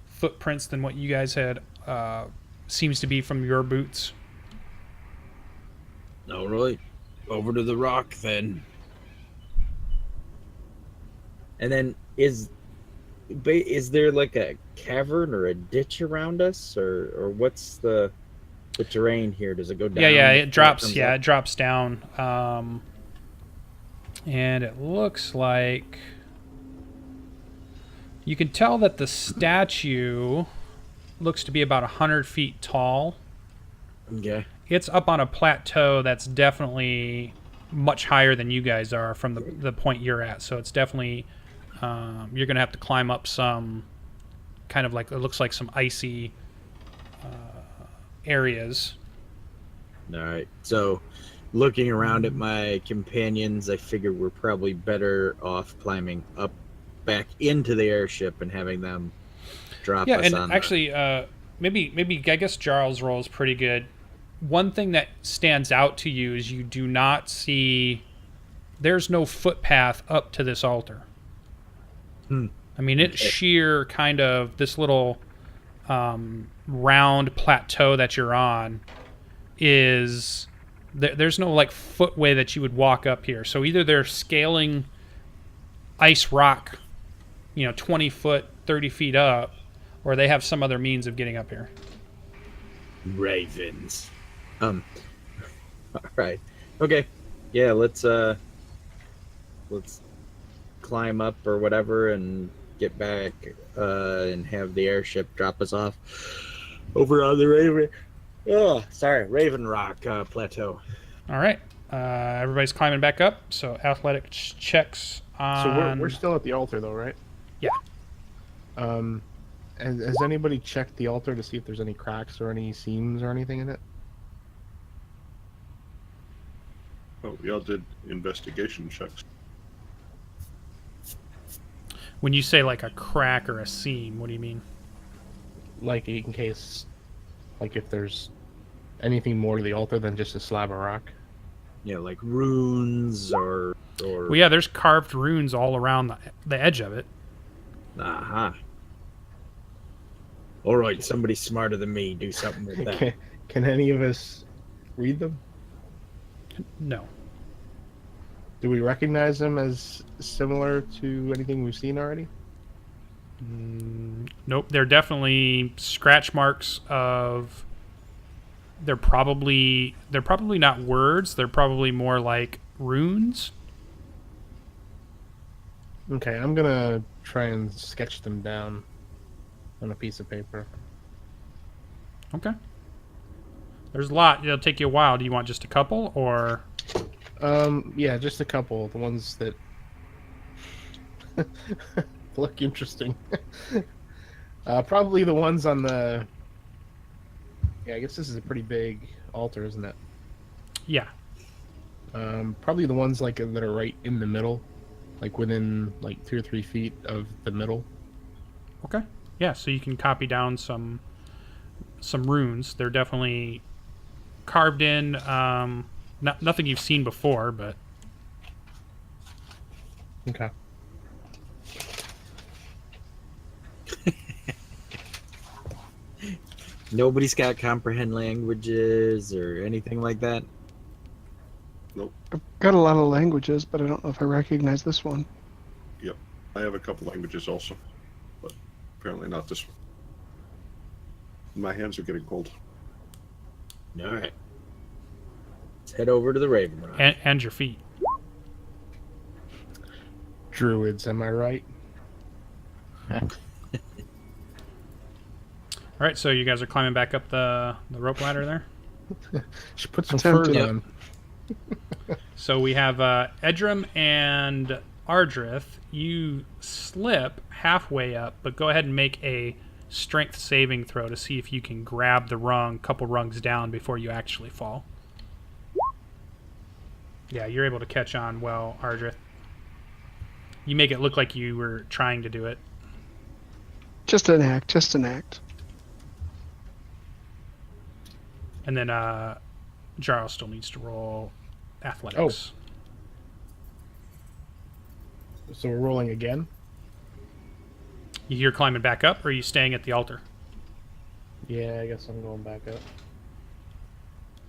footprints than what you guys had seems to be from your boots. All right, over to the rock then. And then is there like a cavern or a ditch around us, or what's the terrain here? Does it go down? Yeah, it drops. comes Yeah, up? it drops down. And it looks like you can tell that the statue looks to be about 100 feet tall. Okay. It's up on a plateau that's definitely much higher than you guys are from the point you're at. So it's definitely you're going to have to climb up some kind of like, it looks like some icy areas. All right. So, looking around at my companions, I figured we're probably better off climbing up back into the airship and having them drop Yeah, us and on. actually, maybe I guess Jarl's role is pretty good. One thing that stands out to you is you do not see. There's no footpath up to this altar. I mean, it's sheer kind of this little round plateau that you're on. There's no like footway that you would walk up here. So either they're scaling ice rock, 20 foot, 30 feet up, or they have some other means of getting up here. Ravens. All right. Okay. Yeah, let's climb up or whatever and get back and have the airship drop us off over on the Raven Rock plateau. All right. Everybody's climbing back up. So athletic checks on... So we're still at the altar, though, right? Yeah. Has anybody checked the altar to see if there's any cracks or any seams or anything in it? Oh, y'all did investigation checks. When you say like a crack or a seam, what do you mean? Like in case, like if there's anything more to the altar than just a slab of rock. Yeah, like runes or. Well, yeah, there's carved runes all around the edge of it. Uh-huh. All right, somebody smarter than me do something with that. Can any of us read them? No. Do we recognize them as similar to anything we've seen already? Nope. They're definitely scratch marks of. They're probably not words. They're probably more like runes. Okay, I'm gonna try and sketch them down on a piece of paper. Okay. There's a lot. It'll take you a while. Do you want just a couple, or? Yeah, just a couple. The ones that look interesting. Probably the ones on the... Yeah, I guess this is a pretty big altar, isn't it? Yeah. Probably the ones like that are right in the middle, like within like 2 or 3 feet of the middle. Okay. Yeah, so you can copy down some runes. They're definitely carved in. Nothing you've seen before, but Okay. Nobody's got comprehend languages or anything like that? I've got a lot of languages, but I don't know if I recognize this one. Yep. I have a couple languages also, but apparently not this one. My hands are getting cold. All right. Let's head over to the Raven Rock. and your feet. Druids, am I right? All right, so you guys are climbing back up the rope ladder there. Should put some Attempted. fur Yep. on. So we have Edrim and Ardreth. You slip halfway up, but go ahead and make a strength saving throw to see if you can grab the couple rungs down before you actually fall. Yeah, you're able to catch on well, Ardreth. You make it look like you were trying to do it. Just an act. And then Jarral still needs to roll athletics. So we're rolling again? You're climbing back up, or are you staying at the altar? Yeah, I guess I'm going back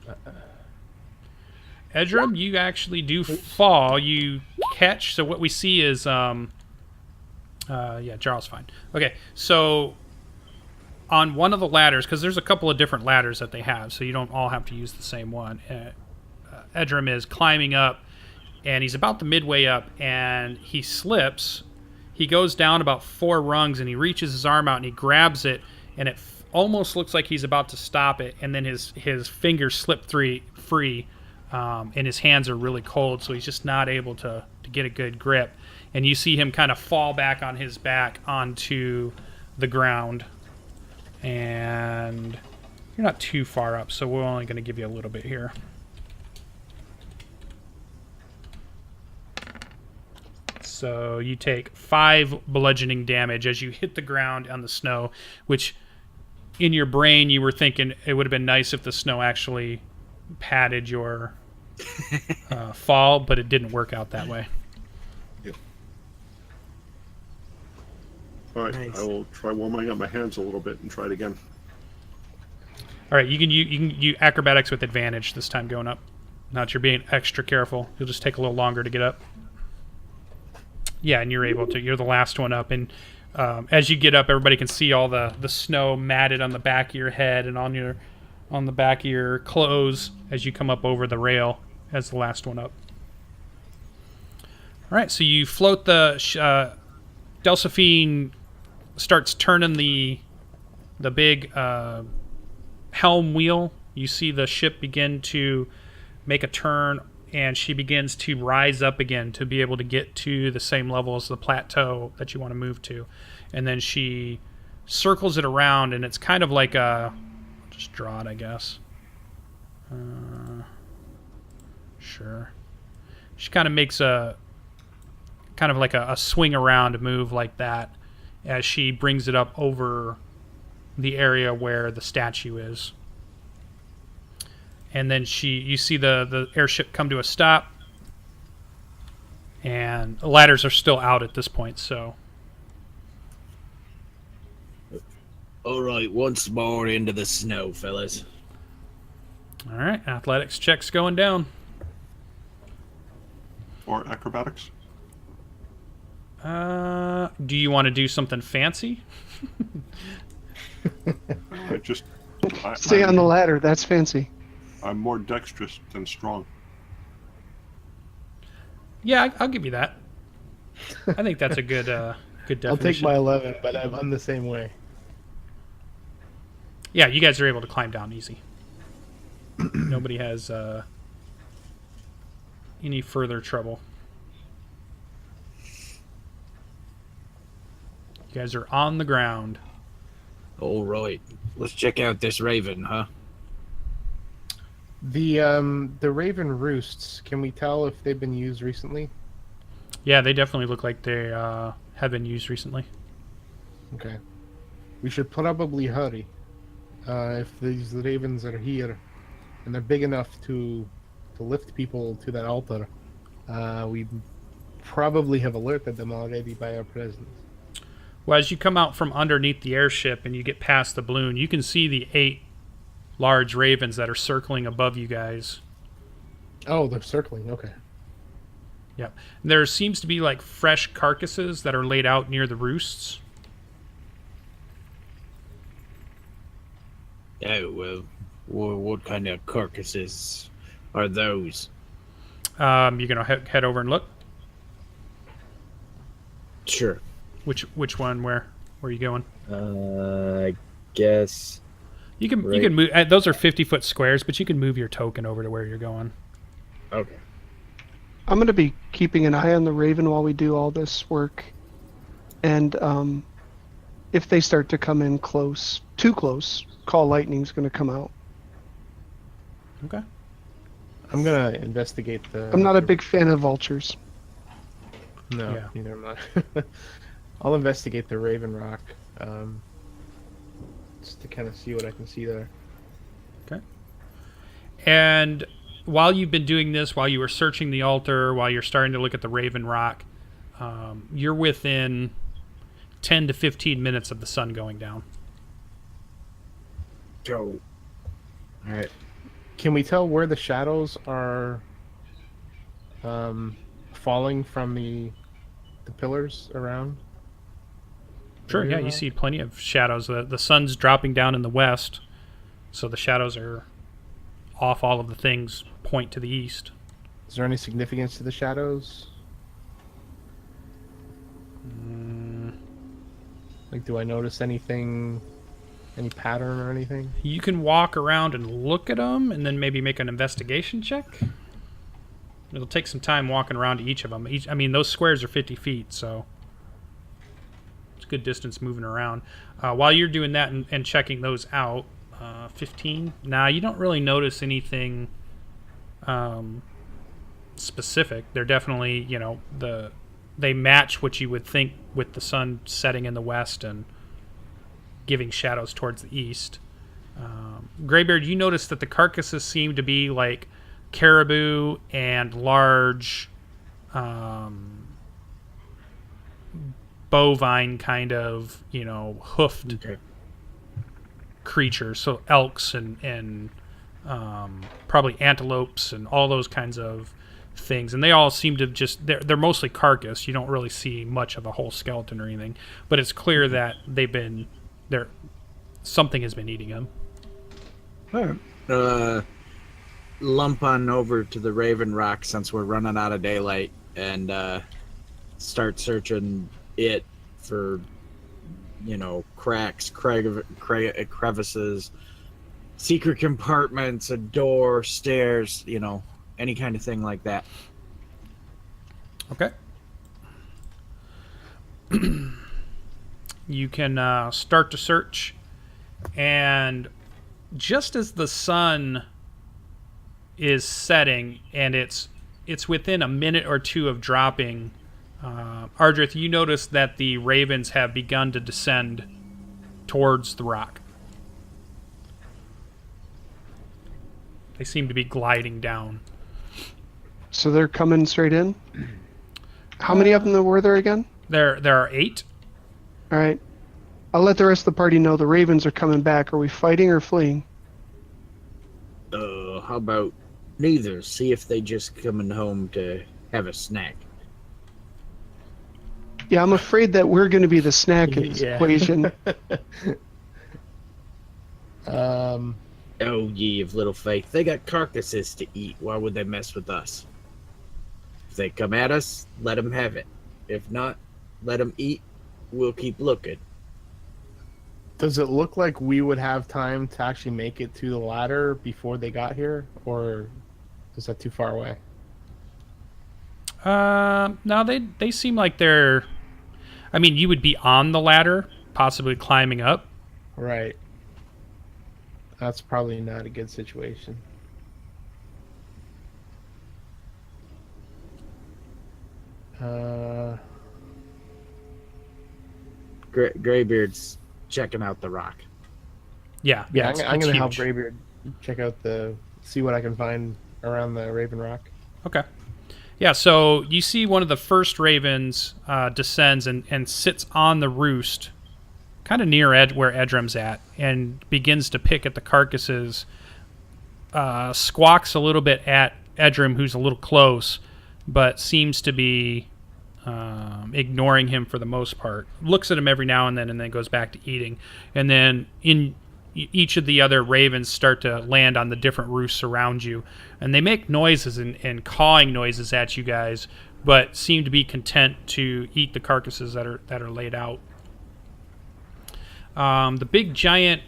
up. Edrim, you actually do fall. You catch. So what we see is, Jarl's fine. Okay, so on one of the ladders, because there's a couple of different ladders that they have, so you don't all have to use the same one. Edrim is climbing up, and he's about the midway up, and he slips. He goes down about 4 rungs, and he reaches his arm out, and he grabs it, and it almost looks like he's about to stop it, and then his fingers slip free. And his hands are really cold, so he's just not able to get a good grip. And you see him kind of fall back on his back onto the ground. And you're not too far up, so we're only going to give you a little bit here. So you take 5 bludgeoning damage as you hit the ground on the snow, which in your brain you were thinking it would have been nice if the snow actually padded your fall, but it didn't work out that way. Yep. All right, Nice. I will try warming up my hands a little bit and try it again. All right, you can use acrobatics with advantage this time going up. Not you're being extra careful. You'll just take a little longer to get up. Yeah, and you're able to. You're the last one up, and as you get up, everybody can see all the snow matted on the back of your head and on the back of your clothes as you come up over the rail as the last one up. All right, so you float the Delphine starts turning the big helm wheel. You see the ship begin to make a turn, and she begins to rise up again to be able to get to the same level as the plateau that you want to move to. And then she circles it around, and it's kind of like a... just draw it, I guess. Sure. She kind of makes a swing around move like that as she brings it up over the area where the statue is. And then you see the airship come to a stop, and the ladders are still out at this point, so... All right, once more into the snow, fellas. All right, athletics check's going down. Or acrobatics. Do you want to do something fancy? Stay on the ladder. That's fancy. I'm more dexterous than strong. Yeah, I'll give you that. I think that's a good definition. I'll take my 11, but I'm the same way. Yeah, you guys are able to climb down easy. Nobody has any further trouble. You guys are on the ground. All right, let's check out this raven, huh? The Raven Roosts, can we tell if they've been used recently? Yeah, they definitely look like they have been used recently. Okay. We should probably hurry. If these ravens are here and they're big enough to lift people to that altar, we probably have alerted them already by our presence. Well, as you come out from underneath the airship and you get past the balloon, you can see the 8 large ravens that are circling above you guys. Oh, they're circling. Okay. Yep. There seems to be like fresh carcasses that are laid out near the roosts. Oh, well, what kind of carcasses are those? You're going to head over and look? Sure. Which one? Where are you going? I guess... You can Right. move. Those are 50-foot squares, but you can move your token over to where you're going. Okay. I'm going to be keeping an eye on the raven while we do all this work. And if they start to come in too close, call lightning's going to come out. Okay. I'm going to investigate the... I'm not a big fan of vultures. No, Yeah. neither am I. I'll investigate the Raven Rock, just to kind of see what I can see there. Okay. And while you've been doing this, while you were searching the altar, while you're starting to look at the Raven Rock, you're within 10 to 15 minutes of the sun going down. So, all right. Can we tell where the shadows are falling from the pillars around? Sure, yeah, you see plenty of shadows. The sun's dropping down in the west, so the shadows are off. All of the things point to the east. Is there any significance to the shadows? Like, do I notice anything, any pattern or anything? You can walk around and look at them, and then maybe make an investigation check. It'll take some time walking around to each of them. I mean, those squares are 50 feet, so it's a good distance moving around. While you're doing that and checking those out, 15. Nah, you don't really notice anything specific. They're definitely, they match what you would think with the sun setting in the west and giving shadows towards the east. Greybeard, you notice that the carcasses seem to be like caribou and large bovine kind of, hoofed creatures. So elks and probably antelopes and all those kinds of things, and they all seem to they're mostly carcass. You don't really see much of a whole skeleton or anything, but it's clear that something has been eating them. All right. Lump on over to the Raven Rock since we're running out of daylight, and start searching it for cracks, crevices, secret compartments, a door, stairs, any kind of thing like that. Okay. You can start to search, and just as the sun is setting and it's within a minute or two of dropping, Ardreth, you notice that the ravens have begun to descend towards the rock. They seem to be gliding down. So they're coming straight in? How many of them were there again? There are 8. All right. I'll let the rest of the party know the ravens are coming back. Are we fighting or fleeing? How about neither? See if they just coming home to have a snack. Yeah, I'm afraid that we're going to be the snack in this equation. Oh, ye of little faith. They got carcasses to eat. Why would they mess with us? If they come at us, let them have it. If not, let them eat. We'll keep looking. Does it look like we would have time to actually make it to the ladder before they got here, or is that too far away? No, they seem like they're... I mean, you would be on the ladder, possibly climbing up. Right. That's probably not a good situation. Greybeard's checking out the rock. Yeah, Yeah, it's I'm going to help huge. Greybeard check out see what I can find around the Raven Rock. Okay. Yeah, so you see one of the first ravens descends and sits on the roost, kind of near where Edrim's at, and begins to pick at the carcasses, squawks a little bit at Edrim, who's a little close, but seems to be ignoring him for the most part. Looks at him every now and then goes back to eating. And then each of the other ravens start to land on the different roosts around you, and they make noises and cawing noises at you guys, but seem to be content to eat the carcasses that are laid out. The big giant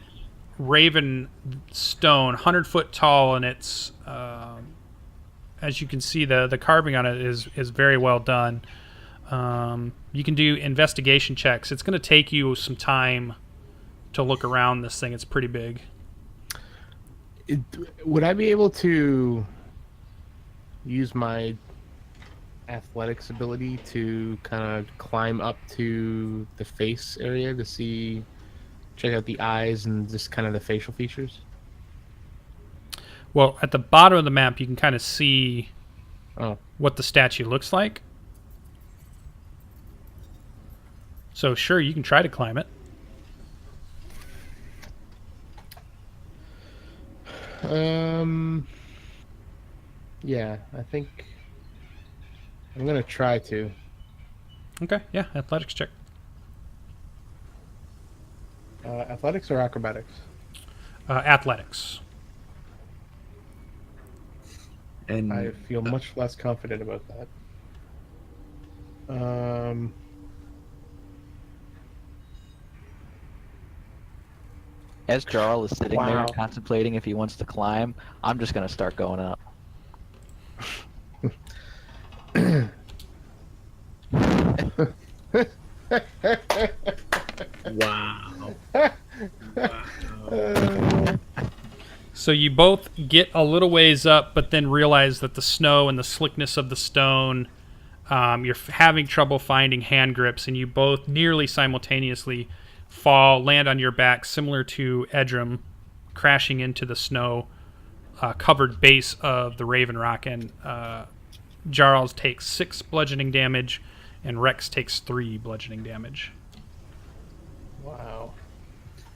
raven stone, 100-foot tall, and it's as you can see, the carving on it is very well done. You can do investigation checks. It's going to take you some time to look around this thing. It's pretty big. Would I be able to use my athletics ability to kind of climb up to the face area to check out the eyes and just kind of the facial features? Well, at the bottom of the map, you can kind of see Oh. what the statue looks like. So sure, you can try to climb it. Yeah, I think I'm gonna try to. Okay, yeah, athletics check. Athletics or acrobatics? Athletics. And I feel much less confident about that. As Jarl is sitting there Wow. contemplating if he wants to climb, I'm just gonna start going up. wow. So you both get a little ways up, but then realize that the snow and the slickness of the stone, you're having trouble finding hand grips, and you both nearly simultaneously fall, land on your back, similar to Edrim, crashing into the snow covered base of the Raven Rock, and Jarls takes 6 bludgeoning damage, and Rex takes 3 bludgeoning damage. Wow.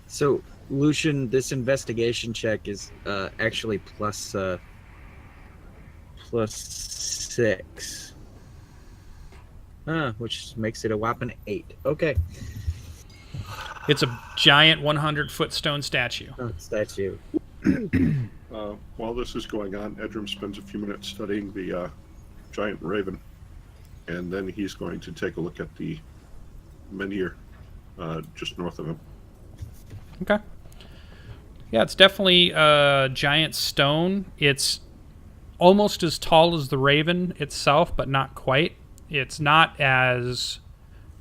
So, Lucian, this investigation check is actually plus 6. Which makes it a whopping 8. Okay. It's a giant 100-foot stone statue. Oh, statue. While this is going on, Edrim spends a few minutes studying the giant raven, and then he's going to take a look at the menhir just north of him. Okay. Yeah, it's definitely a giant stone. It's almost as tall as the raven itself, but not quite. It's not as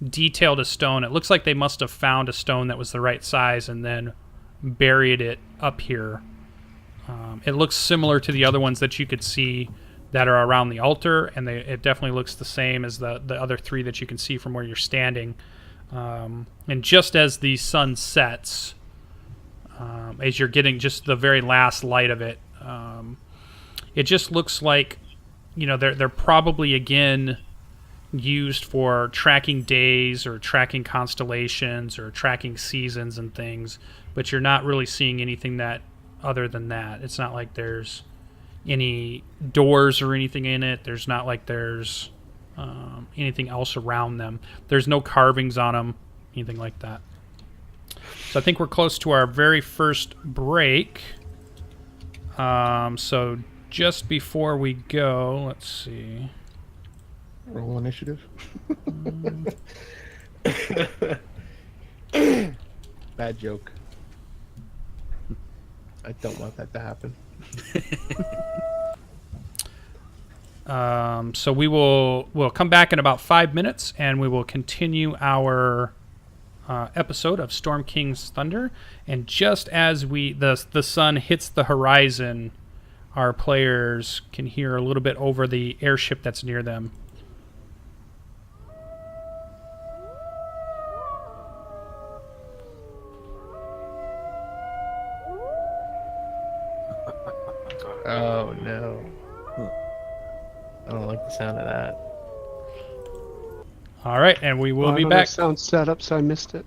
detailed as stone. It looks like they must have found a stone that was the right size and then buried it up here. It looks similar to the other ones that you could see that are around the altar, and it definitely looks the same as the other 3 that you can see from where you're standing. And just as the sun sets, as you're getting just the very last light of it, it just looks like, they're probably again used for tracking days or tracking constellations or tracking seasons and things, but you're not really seeing anything that other than that. It's not like there's any doors or anything in it. There's not like there's anything else around them. There's no carvings on them, anything like that. So I think we're close to our very first break. So just before we go, let's see. Roll initiative. Bad joke. I don't want that to happen. So we'll come back in about 5 minutes, and we will continue our episode of Storm King's Thunder. And just as the sun hits the horizon, our players can hear a little bit over the airship that's near them. Oh no. I don't like the sound of that. All right, and we will be I don't have back. sound set up, so I missed it.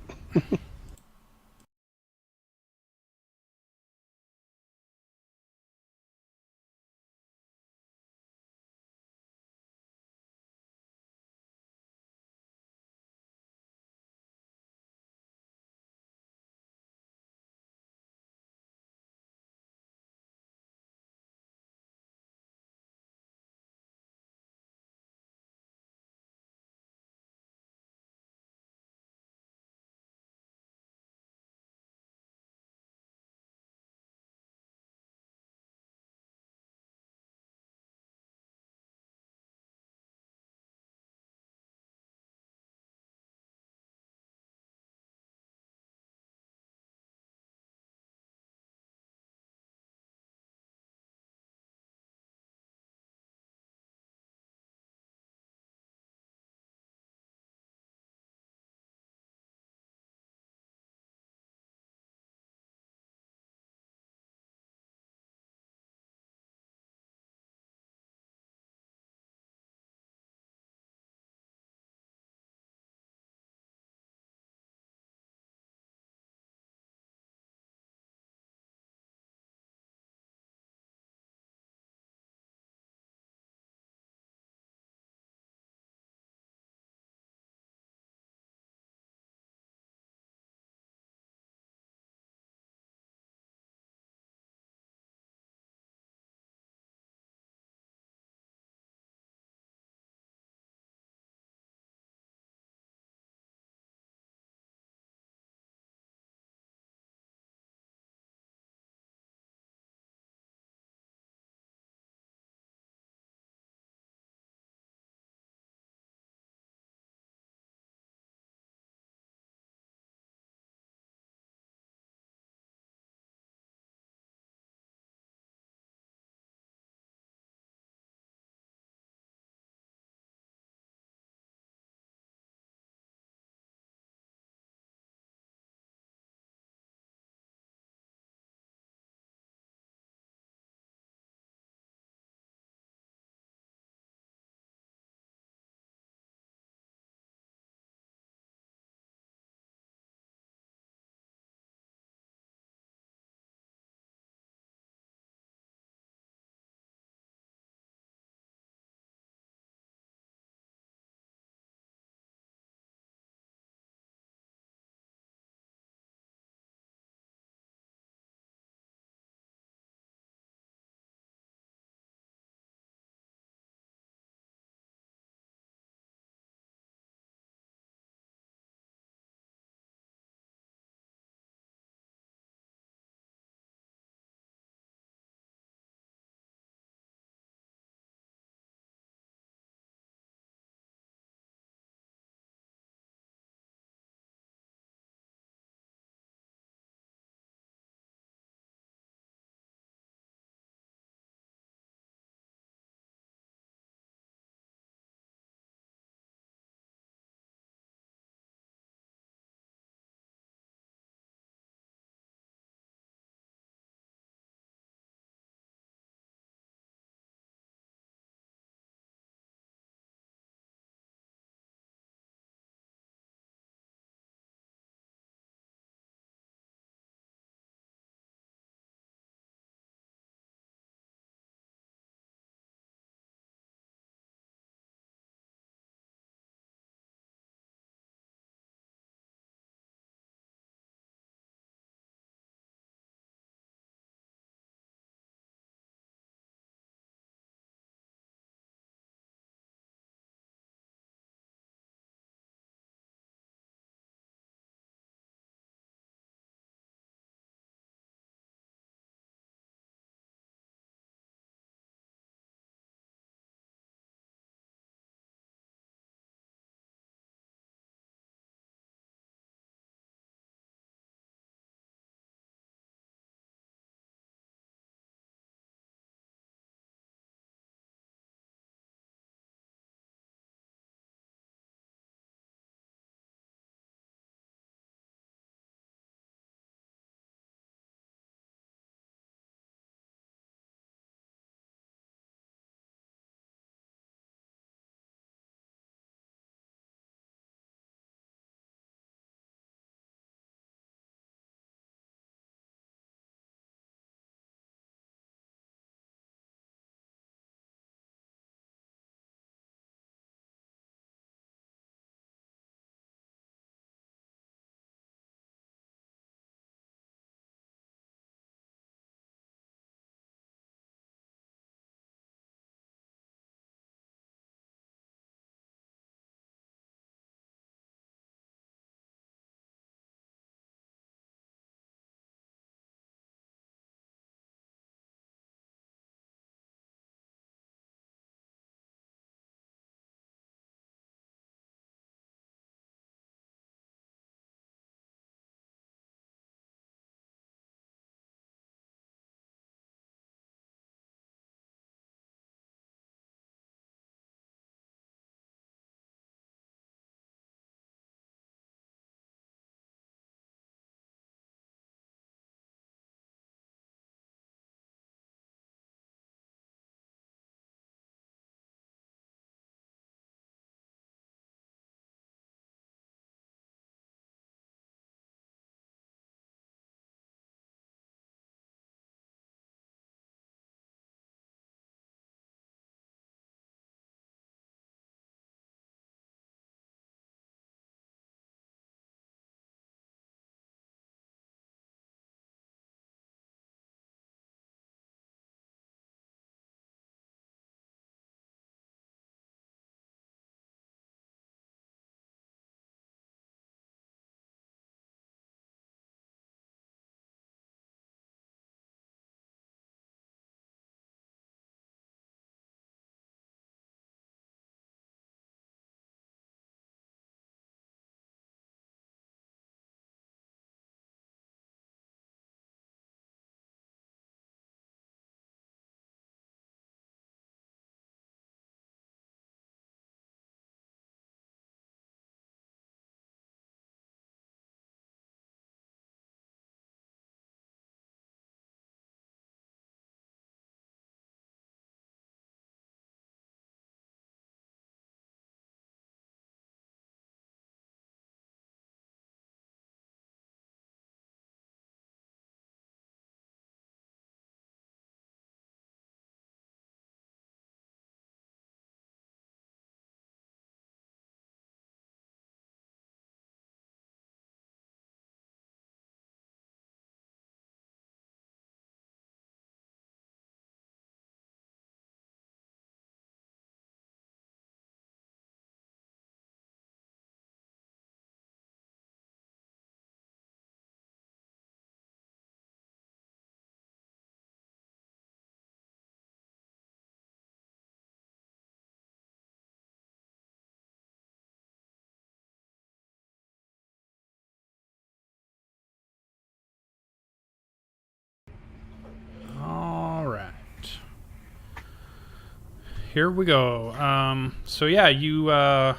here we go. So yeah, the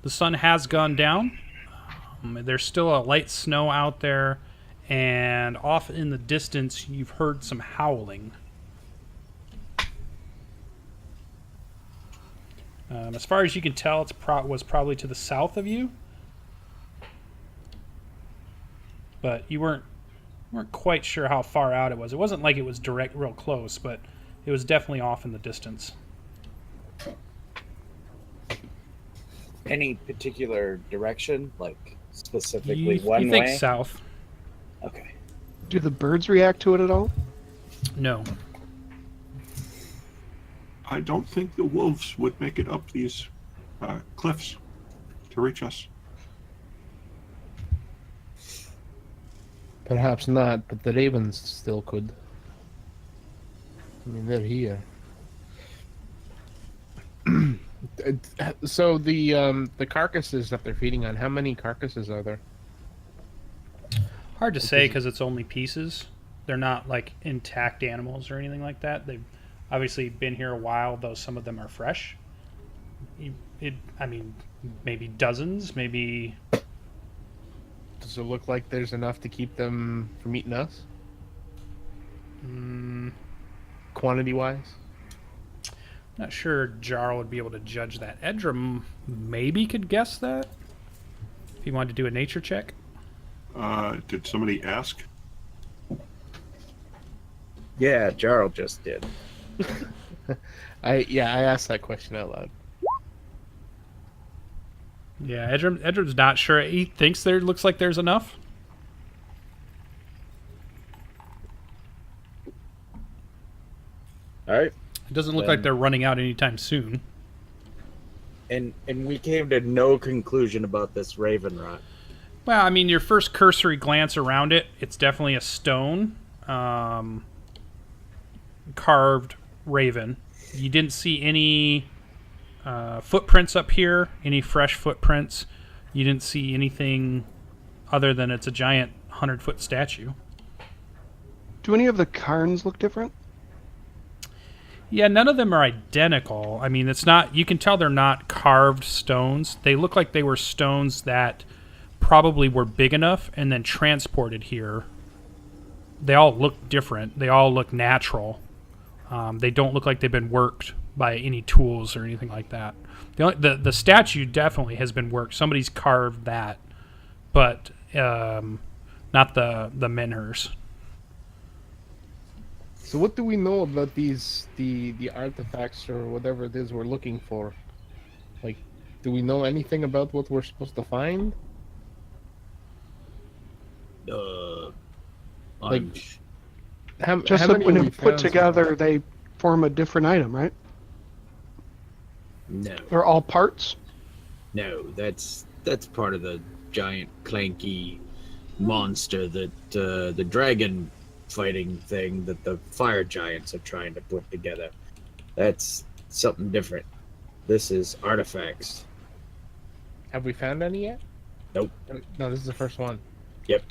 sun has gone down. There's still a light snow out there, and off in the distance, you've heard some howling. As far as you can tell, was probably to the south of you, but you weren't quite sure how far out it was. It wasn't like it was real close, but it was definitely off in the distance. Any particular direction, like specifically one you think way? south? Okay. Do the birds react to it at all? No. I don't think the wolves would make it up these cliffs to reach us. Perhaps not, but the ravens still could. I mean, they're here. So the carcasses that they're feeding on, how many carcasses are there? Hard to say because it's only pieces. They're not like intact animals or anything like that. They've obviously been here a while, though some of them are fresh. I mean, maybe dozens, maybe. Does it look like there's enough to keep them from eating us? Quantity-wise? Not sure Jarral would be able to judge that. Edrim maybe could guess that. If you wanted to do a nature check. Did somebody ask? Yeah, Jarral just did. I asked that question out loud. Yeah, Edrim's not sure. He thinks looks like there's enough. All right. It doesn't look like they're running out anytime soon. And we came to no conclusion about this raven rot. Well, I mean, your first cursory glance around it, it's definitely a stone carved raven. You didn't see any footprints up here, any fresh footprints. You didn't see anything other than it's a giant 100-foot statue. Do any of the cairns look different? Yeah, none of them are identical. I mean, it's not. You can tell they're not carved stones. They look like they were stones that probably were big enough and then transported here. They all look different. They all look natural. They don't look like they've been worked by any tools or anything like that. The statue definitely has been worked. Somebody's carved that, but not the menhirs. So what do we know about the artifacts or whatever it is we're looking for? Like, do we know anything about what we're supposed to find? Like, Just how that many when have we they're put found so together, far? they form a different item, right? No, They're all parts? no, that's part of the giant clanky monster that the dragon fighting thing that the fire giants are trying to put together. That's something different. This is artifacts. Have we found any yet? Nope. No, this is the first one. Yep.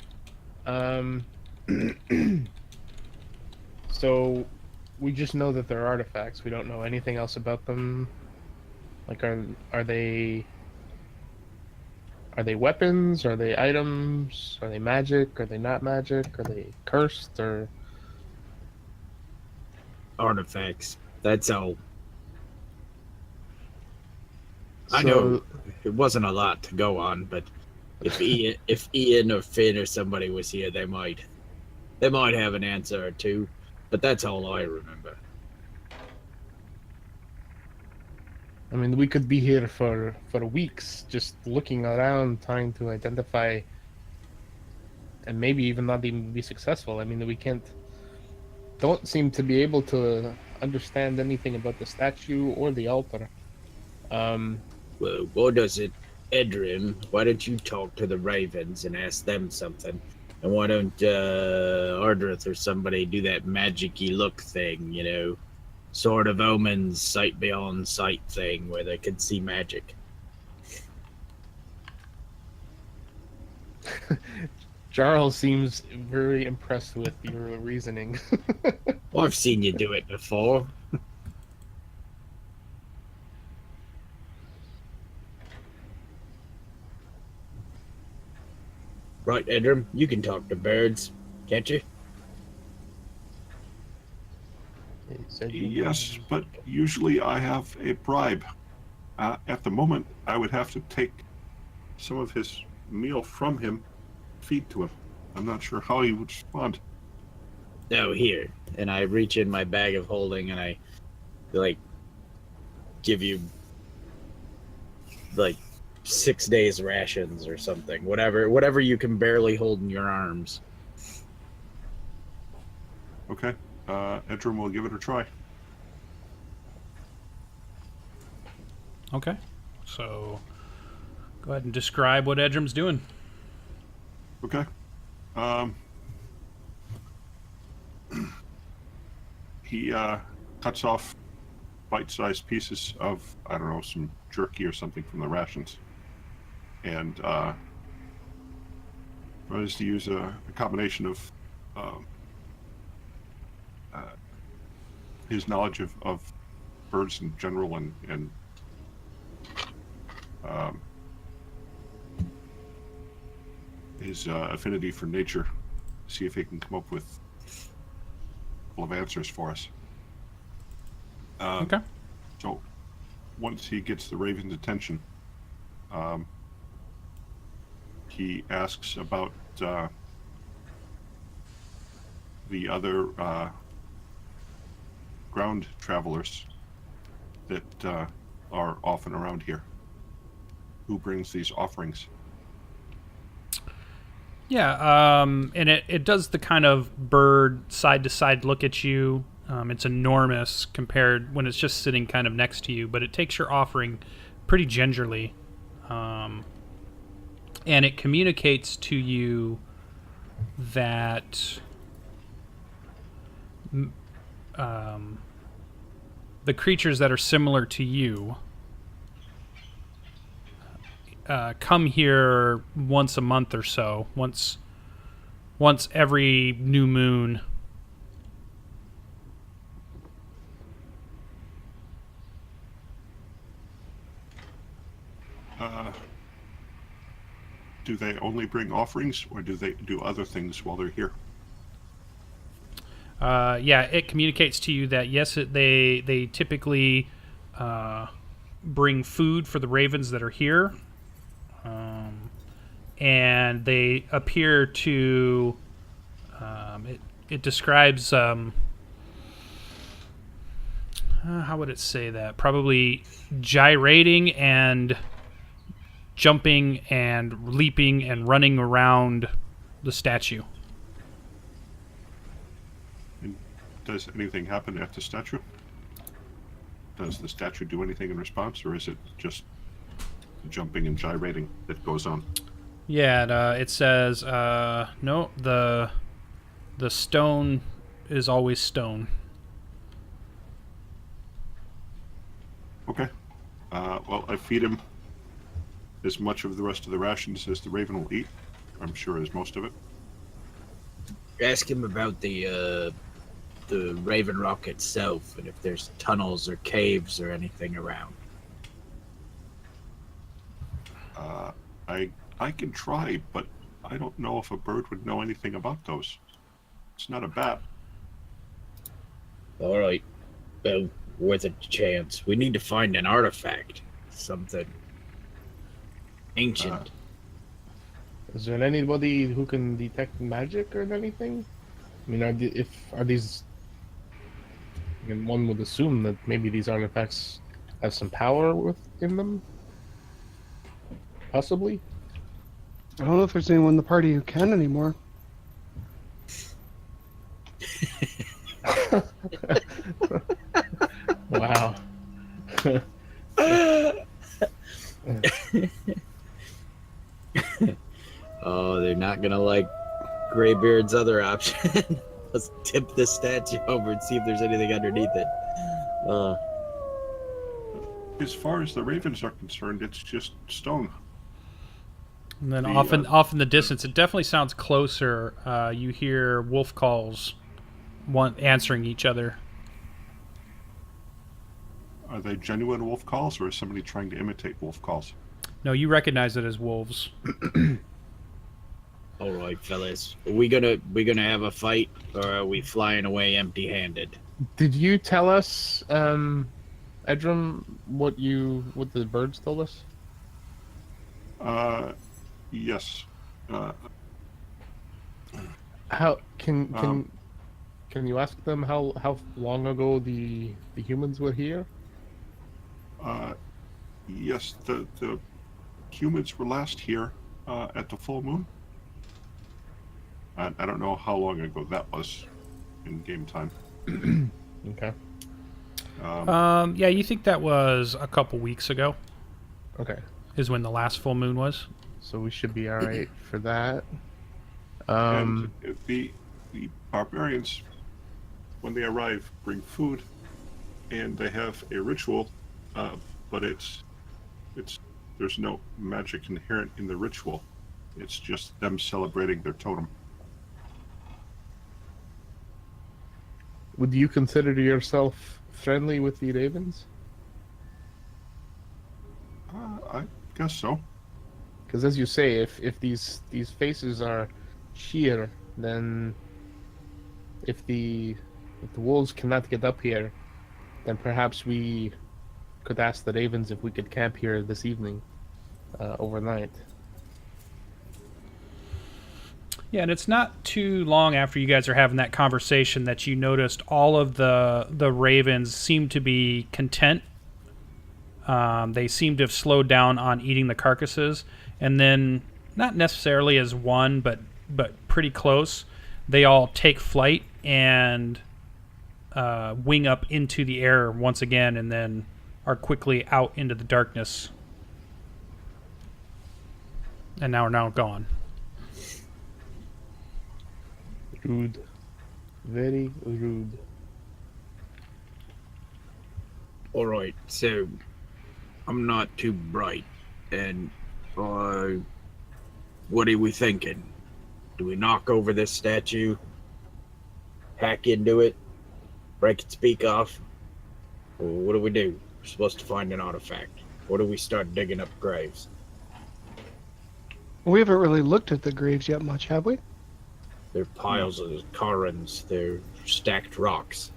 So we just know that they're artifacts. We don't know anything else about them. Like, are they weapons? Are they items? Are they magic? Are they not magic? Are they cursed? Or Artifacts. That's all. I So- know it wasn't a lot to go on, but if Ian or Finn or somebody was here, they might have an answer or two. But that's all I remember. I mean, we could be here for weeks just looking around, trying to identify, and maybe even not even be successful. I mean, don't seem to be able to understand anything about the statue or the altar. Well, what does it, Edrim? Why don't you talk to the ravens and ask them something? And why don't Ardreth or somebody do that magic-y look thing, you know? Sort of omens, sight beyond sight thing where they can see magic. Jarral seems very impressed with your reasoning. Well, I've seen you do it before. Right, Edrim, you can talk to birds, can't you? He said you Yes, but usually I have a bribe. At the moment, I would have to take some of his meal from him, feed to him. I'm not sure how he would respond. Oh, here. And I reach in my bag of holding and I, like, give you, like, 6 days rations or something. Whatever you can barely hold in your arms. Okay, Edrim will give it a try. Okay. So go ahead and describe what Edrim's doing. Okay. He cuts off bite-sized pieces of, I don't know, some jerky or something from the rations. And tries to use a combination of his knowledge of birds in general and his affinity for nature, see if he can come up with a couple of answers for us. Okay. So once he gets the raven's attention, he asks about the other ground travelers that are often around here. Who brings these offerings? Yeah, and it does the kind of bird side-to-side look at you. It's enormous compared when it's just sitting kind of next to you, but it takes your offering pretty gingerly. And it communicates to you that the creatures that are similar to you come here once a month or so, once every new moon. Do they only bring offerings, or do they do other things while they're here? Yeah, it communicates to you that yes, they typically bring food for the ravens that are here, and they appear to. It describes how would it say that? Probably gyrating and jumping and leaping and running around the statue. And does anything happen at the statue? Does the statue do anything in response, or is it just jumping and gyrating that goes on? Yeah, it says no. The stone is always stone. Okay. Well, I feed him as much of the rest of the rations as the raven will eat. I'm sure as most of it. Ask him about the Raven Rock itself, and if there's tunnels or caves or anything around. I can try, but I don't know if a bird would know anything about those. It's not a bat. All right. Well, worth a chance. We need to find an artifact. Something ancient. Is there anybody who can detect magic or anything? I mean, are these? I mean, one would assume that maybe these artifacts have some power within them. Possibly. I don't know if there's anyone in the party who can anymore. Wow. Oh, they're not gonna like Greybeard's other option. Let's tip this statue over and see if there's anything underneath it. As far as the ravens are concerned, it's just stone. And then The, off in the distance, it definitely sounds closer. You hear wolf calls, one answering each other. Are they genuine wolf calls, or is somebody trying to imitate wolf calls? No, you recognize it as wolves. All right, fellas. Are we gonna have a fight, or are we flying away empty-handed? Did you tell us, Edrim, what the birds told us? Yes. How can Um, can you ask them how long ago the humans were here? Yes, the humans were last here at the full moon. I don't know how long ago that was in game time. Okay. Yeah, you think that was a couple weeks ago? Okay. Is when the last full moon was. So we should be all right for that. And the barbarians, when they arrive, bring food, and they have a ritual, but it's there's no magic inherent in the ritual. It's just them celebrating their totem. Would you consider yourself friendly with the ravens? I guess so. Because as you say, if these faces are sheer, then if the wolves cannot get up here, then perhaps we could ask the ravens if we could camp here this evening, overnight. Yeah, and it's not too long after you guys are having that conversation that you noticed all of the ravens seem to be content. They seem to have slowed down on eating the carcasses, and then not necessarily as one, but pretty close. They all take flight and wing up into the air once again, and then are quickly out into the darkness, and now are now gone. Rude. Very rude. All right, so I'm not too bright, and what are we thinking? Do we knock over this statue, hack into it, break its beak off, or what do we do? We're supposed to find an artifact. Or do we start digging up graves? We haven't really looked at the graves yet much, have we? They're piles of carons. They're stacked rocks.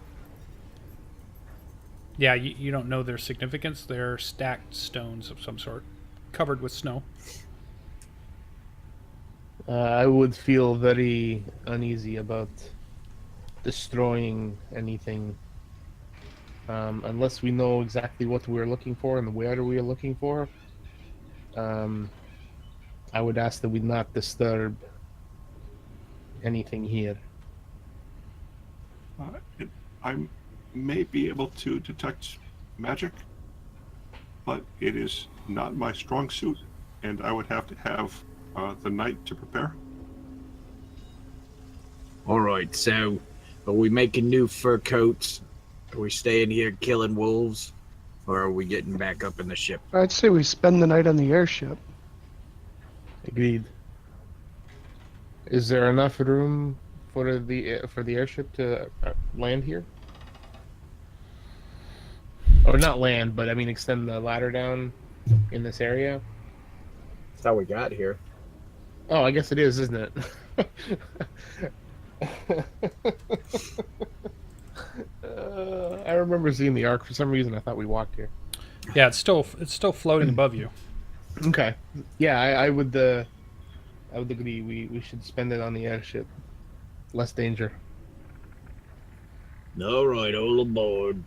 Yeah, you don't know their significance. They're stacked stones of some sort, covered with snow. I would feel very uneasy about destroying anything unless we know exactly what we're looking for and where we're looking for. I would ask that we not disturb anything here. I may be able to detect magic, but it is not my strong suit, and I would have to have the night to prepare. All right, so are we making new fur coats? Are we staying here killing wolves? Or are we getting back up in the ship? I'd say we spend the night on the airship. Agreed. Is there enough room for the airship to land here? Or not land, but I mean extend the ladder down in this area? That's how we got here. Oh, I guess it is, isn't it? I remember seeing the arc. For some reason, I thought we walked here. Yeah, it's still floating above you. Okay. Yeah, I would agree. We should spend it on the airship. Less danger. All right, all aboard.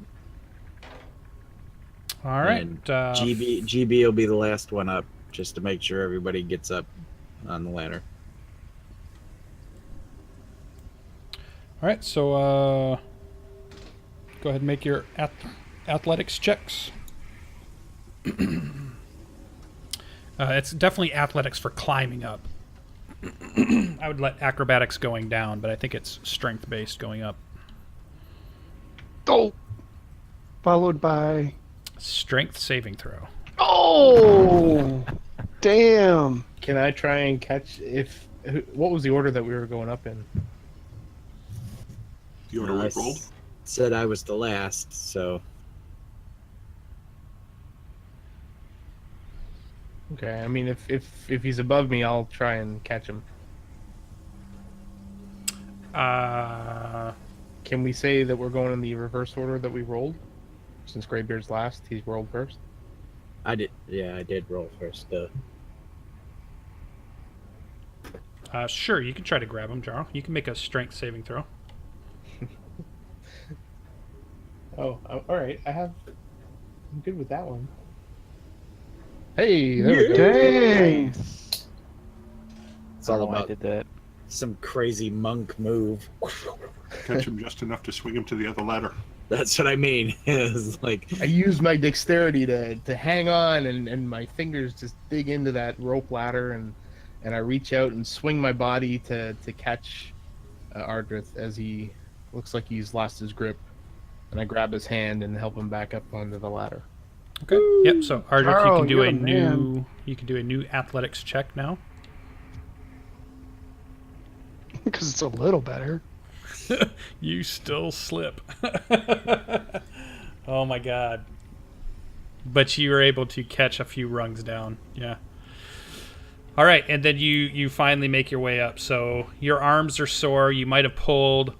All right. And GB will be the last one up, just to make sure everybody gets up on the ladder. All right. So go ahead and make your athletics checks. It's definitely athletics for climbing up. I would let acrobatics going down, but I think it's strength based going up. Oh! Followed by... Strength saving throw. Oh! Damn! Can I try and catch what was the order that we were going up in? The order we rolled? Said I was the last, so... Okay, I mean if he's above me, I'll try and catch him. Can we say that we're going in the reverse order that we rolled? Since Greybeard's last, he's rolled first. I did. Yeah, I did roll first. Sure, you can try to grab him, Jarral. You can make a strength saving throw. Oh, all right. I'm good with that one. Hey, there we go. Dang! It's I all don't know why I about did that. some crazy monk move. Catch him just enough to swing him to the other ladder. That's what I mean. It's like, I used my dexterity to hang on, and my fingers just dig into that rope ladder, and I reach out and swing my body to catch Ardreth as he looks like he's lost his grip, and I grab his hand and help him back up onto the ladder. Okay. Yep. So Ardreth, you Jarral, can do you're a the new man. athletics check now. Because it's a little better. You still slip. Oh my god. But you were able to catch a few rungs down. Yeah. All right, and then you finally make your way up. So your arms are sore. You might have pulled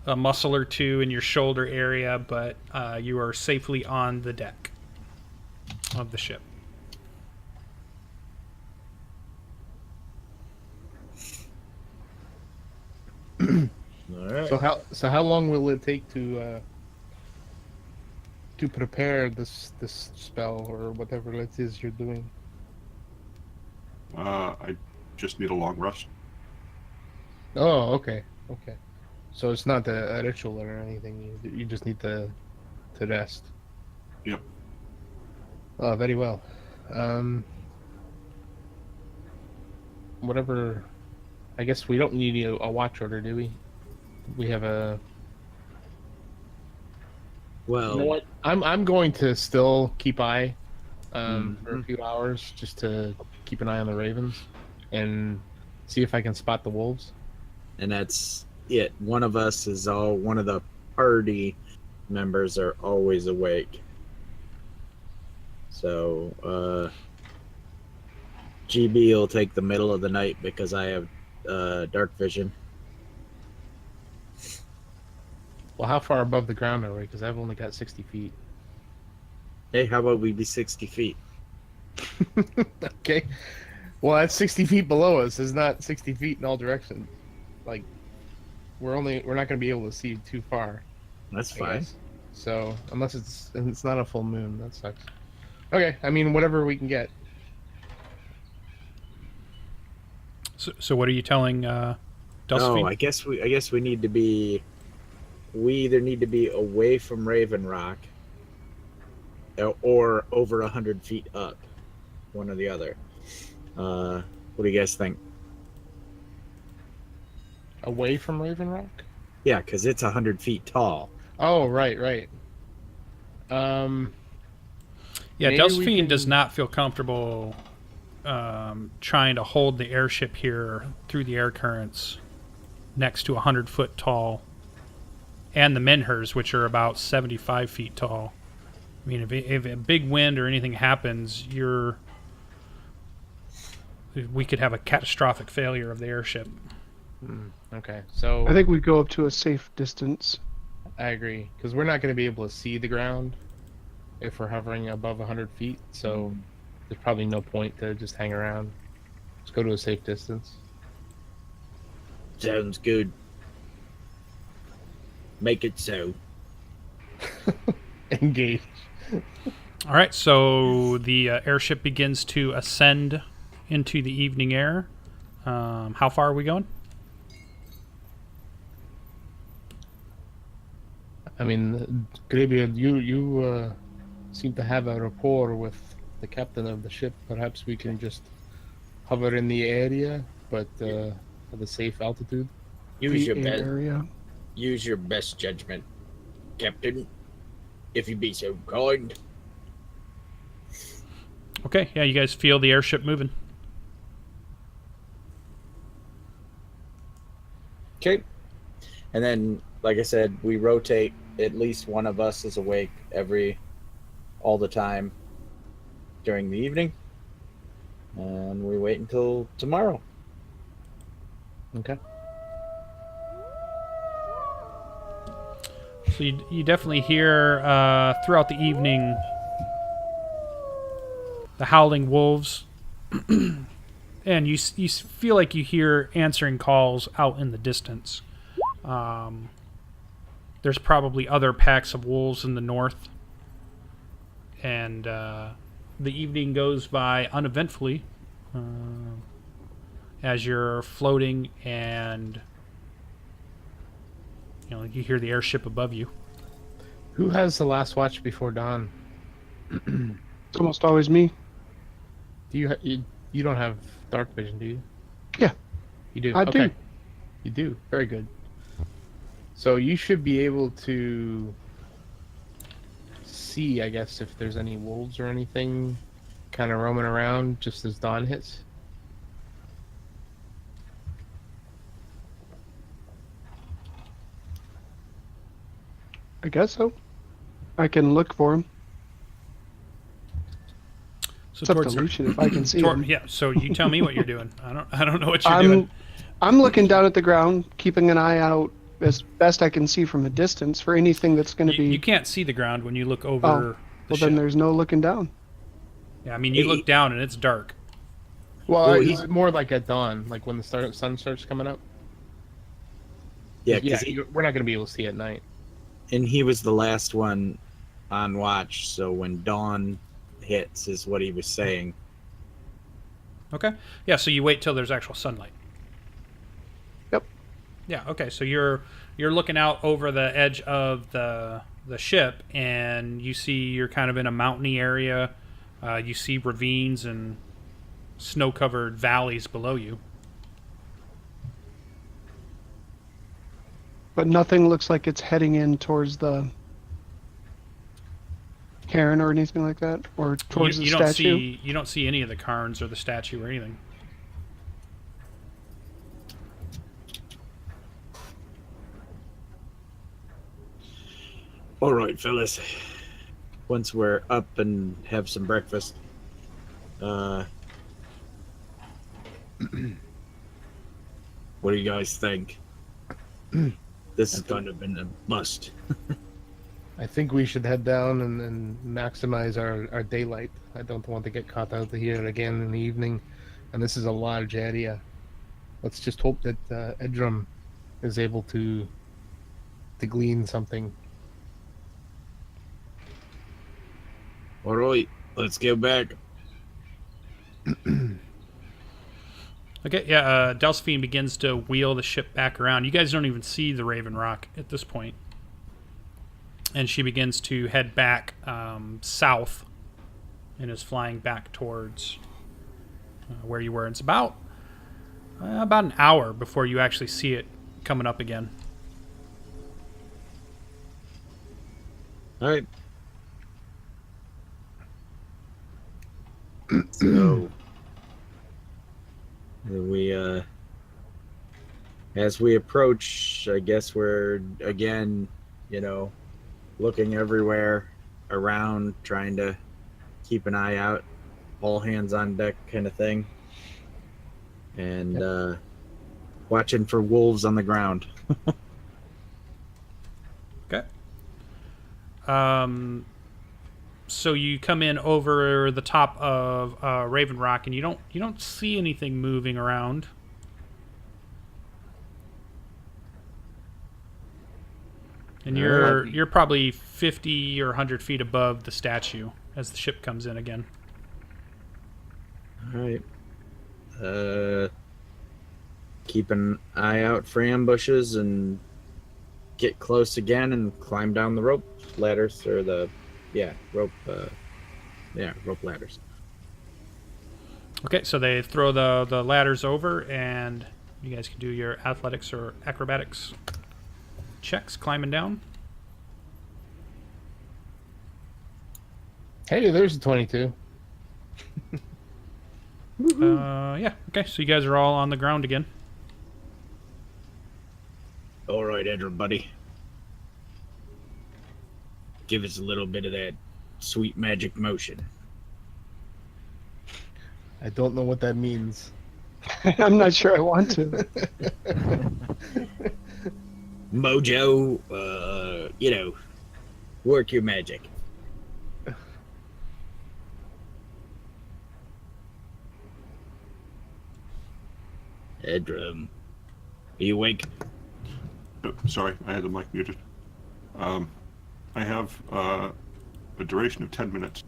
a muscle or two in your shoulder area, but you are safely on the deck of the ship. all right. So how long will it take to prepare this spell or whatever it is you're doing? I just need a long rest. Oh, okay. So it's not a ritual or anything. You just need to rest. Yep. Oh, very well. Whatever. I guess we don't need a watch order, do we? We have a. Well, You know what? I'm going to still keep eye for a Mhm. few hours just to keep an eye on the ravens and see if I can spot the wolves. and that's it. One of the party members are always awake. So, GB will take the middle of the night because I have dark vision. Well, how far above the ground are we? Because I've only got 60 feet. Hey, how about we be 60 feet? Okay. Well, that's 60 feet below us. It's not 60 feet in all directions. Like, we're not going to be able to see too far. That's I fine. guess. So, unless it's not a full moon, that sucks. Okay, I mean, whatever we can get. So what are you telling Delphine? Oh, I guess we need to be. We either need to be away from Raven Rock, or over 100 feet up, one or the other. What do you guys think? Away from Raven Rock? Yeah, because it's 100 feet tall. Oh, right. Yeah, Maybe we Delphine does can- not feel comfortable trying to hold the airship here through the air currents next to 100-foot tall, and the menhirs, which are about 75 feet tall. I mean, if a big wind or anything happens, we could have a catastrophic failure of the airship. Okay, so I think we go up to a safe distance. I agree, because we're not going to be able to see the ground if we're hovering above 100 feet, so there's probably no point to just hang around. Let's go to a safe distance. Sounds good. Make it so. Engage. All right, so the airship begins to ascend into the evening air. How far are we going? I mean, Greybeard, you seem to have a rapport with the captain of the ship. Perhaps we can just hover in the area, but at a safe altitude. Use your PA best. area. Use your best judgment, Captain. If you be so kind. Okay, yeah, you guys feel the airship moving. Okay. And then, like I said, we rotate. At least one of us is awake all the time during the evening. And we wait until tomorrow. Okay. So you definitely hear throughout the evening the howling wolves, and you feel like you hear answering calls out in the distance. There's probably other packs of wolves in the north, and the evening goes by uneventfully as you're floating, and you hear the airship above you. Who has the last watch before dawn? It's almost always me. Do you don't have dark vision, do you? Yeah. You do? I do. You do? Very good. So you should be able to see, I guess, if there's any wolves or anything kind of roaming around just as dawn hits. I guess so. I can look for him. So It's up to Lucian if I can see him. yeah. So you tell me what you're doing. I don't know what you're doing. I'm looking down at the ground, keeping an eye out as best I can see from a distance for anything that's going to be. You can't see the ground when you look over. Well, then there's no looking down. Yeah, I mean, you look down and it's dark. Well, Well, it's more like at dawn, like when the sun starts coming up. Yeah, Yeah, because we're not going to be able to see at night. and he was the last one on watch, so when dawn hits is what he was saying. Okay. Yeah. So you wait till there's actual sunlight. Yep. Yeah. Okay. So you're looking out over the edge of the ship, and you see you're kind of in a mountainy area. You see ravines and snow-covered valleys below you. But nothing looks like it's heading in towards the cairn or anything like that, or towards the statue. You don't see any of the cairns or the statue or anything. All right, fellas. Once we're up and have some breakfast, what do you guys think? This has kind of been a must. I think we should head down and maximize our daylight. I don't want to get caught out here again in the evening, and this is a large area. Let's just hope that Edrim is able to glean something. All right, let's get back. Okay, yeah, Delphine begins to wheel the ship back around. You guys don't even see the Raven Rock at this point. And she begins to head back south and is flying back towards where you were. It's about an hour before you actually see it coming up again. All right. So we as we approach, I guess we're again, looking everywhere around, trying to keep an eye out, all hands on deck kind of thing, and watching for wolves on the ground. Okay. So you come in over the top of Raven Rock, and you don't see anything moving around. And you're probably 50 or 100 feet above the statue as the ship comes in again. All right. Keep an eye out for ambushes and get close again and climb down the rope ladders or rope ladders. Okay, so they throw the ladders over, and you guys can do your athletics or acrobatics checks climbing down. Hey, there's a 22. Yeah, okay, so you guys are all on the ground again. All right, Edrim, buddy. Give us a little bit of that sweet magic motion. I don't know what that means. I'm not sure I want to. Mojo, work your magic. Edrim, are you awake? Sorry, I had the mic muted. I have a duration of 10 minutes,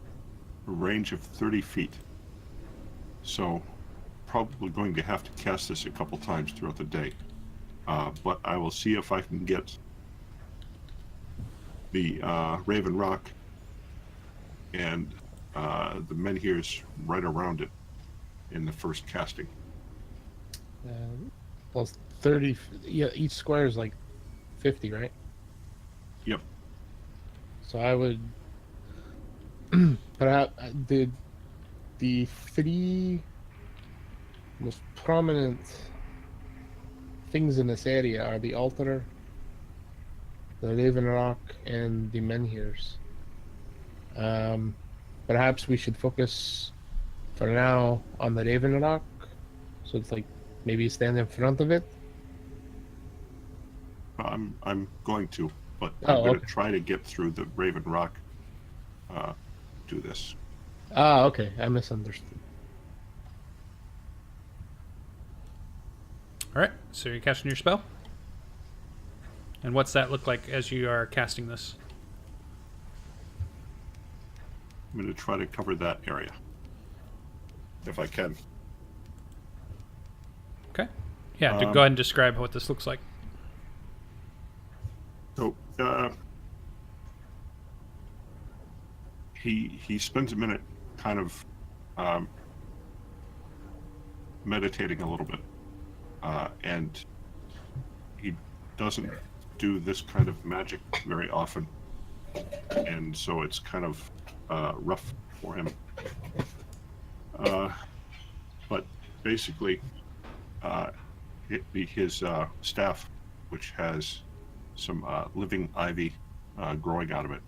a range of 30 feet. So, probably going to have to cast this a couple times throughout the day. But I will see if I can get the Raven Rock and the menhirs right around it in the first casting. Well, 30. Yeah, each square is like 50, right? Yep. So I would. Perhaps the three most prominent things in this area are the altar, the Raven Rock, and the menhirs. Perhaps we should focus for now on the Raven Rock, so it's like maybe stand in front of it. I'm going to, but Oh, I'm going to okay. try to get through the Raven Rock. Do this. Ah, okay. I misunderstood. All right, so you're casting your spell. And what's that look like as you are casting this? I'm going to try to cover that area if I can. Okay. Yeah, go ahead and describe what this looks like. So he spends a minute kind of meditating a little bit, and he doesn't do this kind of magic very often, and so it's kind of rough for him. But basically, his staff, which has some living ivy growing out of it,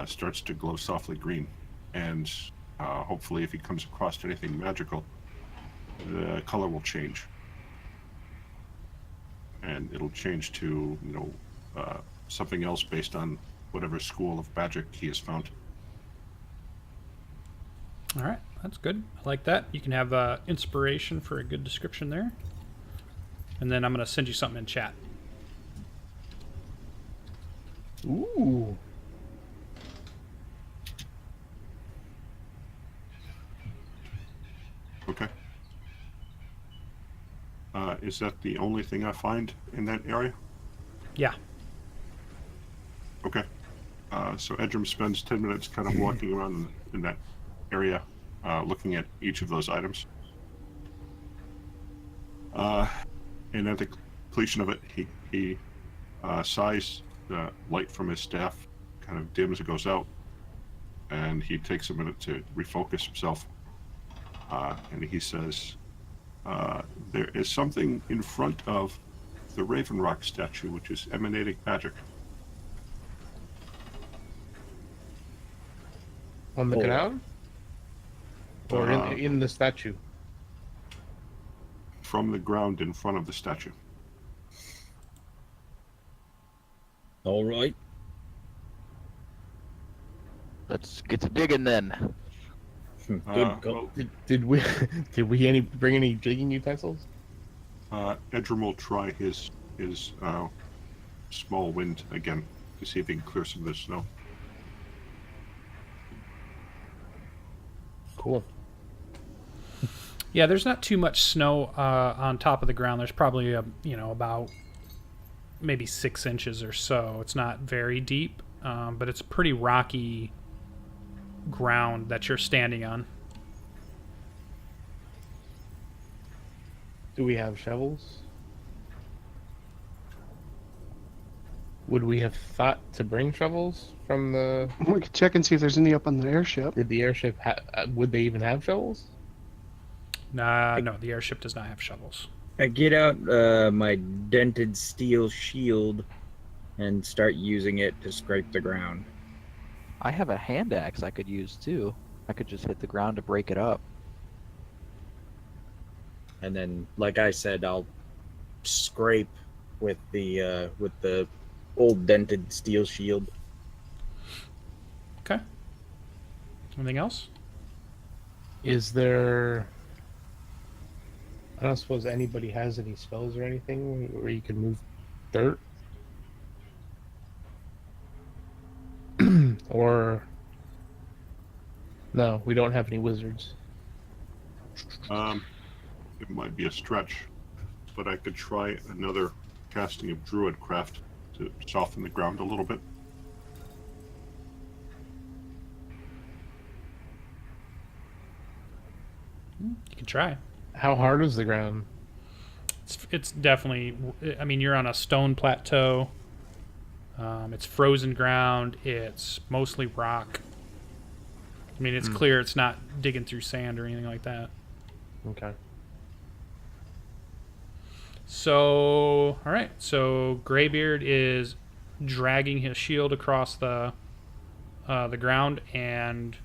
starts to glow softly green, and hopefully if he comes across anything magical, the color will change, and it'll change to something else based on whatever school of magic he has found. All right, that's good. I like that. You can have inspiration for a good description there. And then I'm going to send you something in chat. Ooh. Okay. Is that the only thing I find in that area? Yeah. Okay. So Edrim spends 10 minutes kind of walking around in that area, looking at each of those items. And at the completion of it, he sighs. The light from his staff kind of dims and goes out, and he takes a minute to refocus himself. And he says, there is something in front of the Raven Rock statue which is emanating magic. On the Oh. ground? Or in the statue? From the ground in front of the statue. All right. Let's get to digging then. Good call. Well, Did we bring any digging utensils? Edrim will try his small wind again to see if he can clear some of the snow. Cool. Yeah, there's not too much snow on top of the ground. There's probably about maybe 6 inches or so. It's not very deep, but it's pretty rocky ground that you're standing on. Do we have shovels? Would we have thought to bring shovels from the? We could check and see if there's any up on the airship. Did the airship would they even have shovels? Nah, no, the airship does not have shovels. I get out my dented steel shield and start using it to scrape the ground. I have a hand axe I could use too. I could just hit the ground to break it up. And then, like I said, I'll scrape with the old dented steel shield. Okay. Anything else? Is there? I don't suppose anybody has any spells or anything where you can move dirt, or no? We don't have any wizards. It might be a stretch, but I could try another casting of Druid craft to soften the ground a little bit. You can try. How hard is the ground? It's definitely. I mean, you're on a stone plateau. It's frozen ground. It's mostly rock. I mean, it's clear. It's not digging through sand or anything like that. Okay. So, all right. So Greybeard is dragging his shield across the ground, and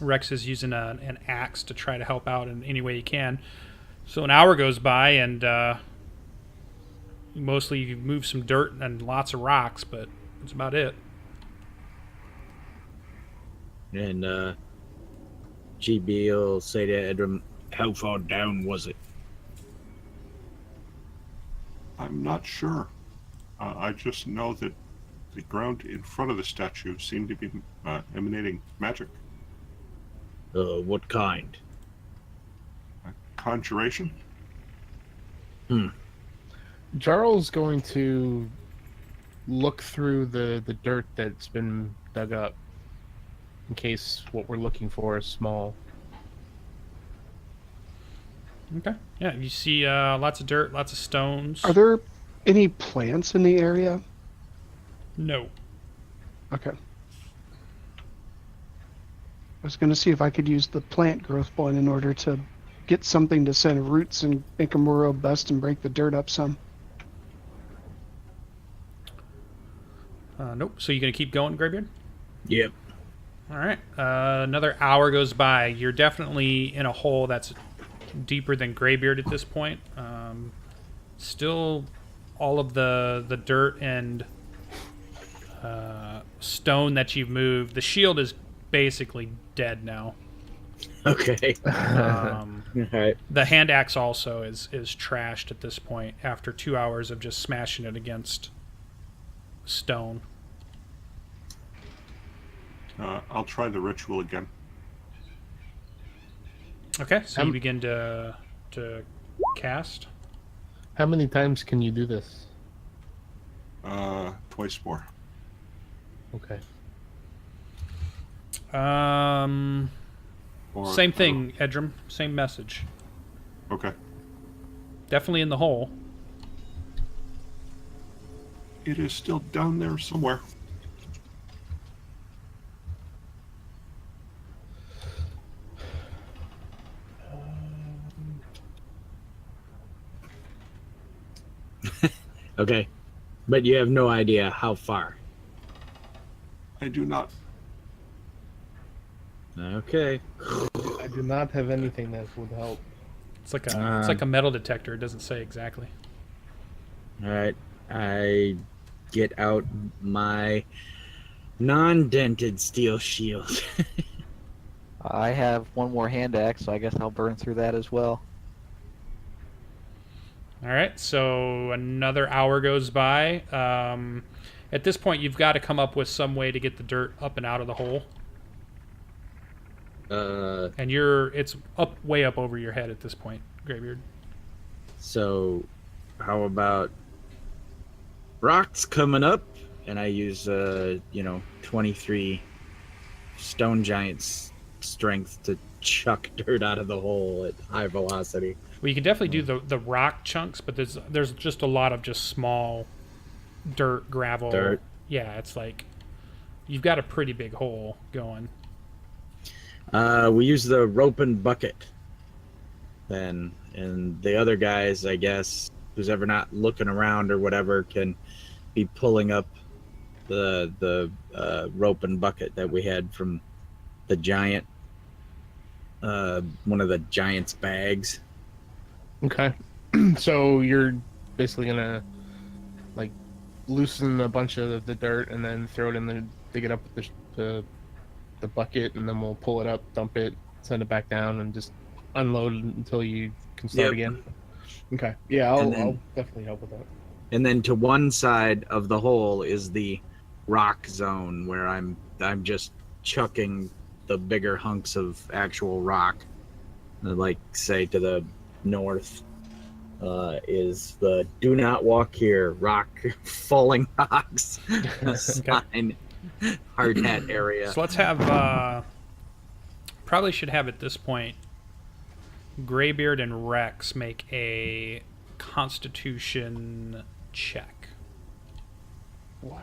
Rex is using an axe to try to help out in any way he can. So an hour goes by, and mostly you move some dirt and lots of rocks, but that's about it. And GB will say to Edrim, "How far down was it?" I'm not sure. I just know that the ground in front of the statue seemed to be emanating magic. What kind? Conjuration? Jarl's going to look through the dirt that's been dug up in case what we're looking for is small. Okay. Yeah, you see lots of dirt, lots of stones. Are there any plants in the area? No. Okay. I was going to see if I could use the plant growth one in order to get something to send roots and make them more robust and break the dirt up some. Nope. So you're going to keep going, Greybeard? Yep. All right. Another hour goes by. You're definitely in a hole that's deeper than Greybeard at this point. Still, all of the dirt and stone that you've moved. The shield is basically dead now. Okay. All right. The hand axe also is trashed at this point after 2 hours of just smashing it against stone. I'll try the ritual again. Okay, so you begin to cast. How many times can you do this? Twice more. Okay. Same thing, Edrim. Same message. Okay. Definitely in the hole. It is still down there somewhere. Okay. But you have no idea how far. I do not. Okay. I do not have anything that would help. It's like a metal detector. It doesn't say exactly. All right. I get out my non-dented steel shield. I have one more hand axe, so I guess I'll burn through that as well. All right, so another hour goes by. At this point, you've got to come up with some way to get the dirt up and out of the hole. And it's way up over your head at this point, Greybeard. So, how about rocks coming up, and I use 23 stone giants strength to chuck dirt out of the hole at high velocity. Well, you can definitely do the rock chunks, but there's just a lot of just small dirt, gravel. Dirt. Yeah, it's like you've got a pretty big hole going. We use the rope and bucket then, and the other guys, I guess, who's ever not looking around or whatever, can be pulling up the rope and bucket that we had from the giant, one of the giant's bags. Okay. So you're basically gonna loosen a bunch of the dirt and then throw it in the dig it up with the bucket, and then we'll pull it up, dump it, send it back down, and just unload until you can start again. Okay. Yeah, I'll definitely help with that. And then to one side of the hole is the rock zone where I'm just chucking the bigger hunks of actual rock. Like, say, to the north is the "Do not walk here" rock, falling rocks sign, hard hat area. So let's have, probably should have at this point, Greybeard and Rex make a Constitution check. What?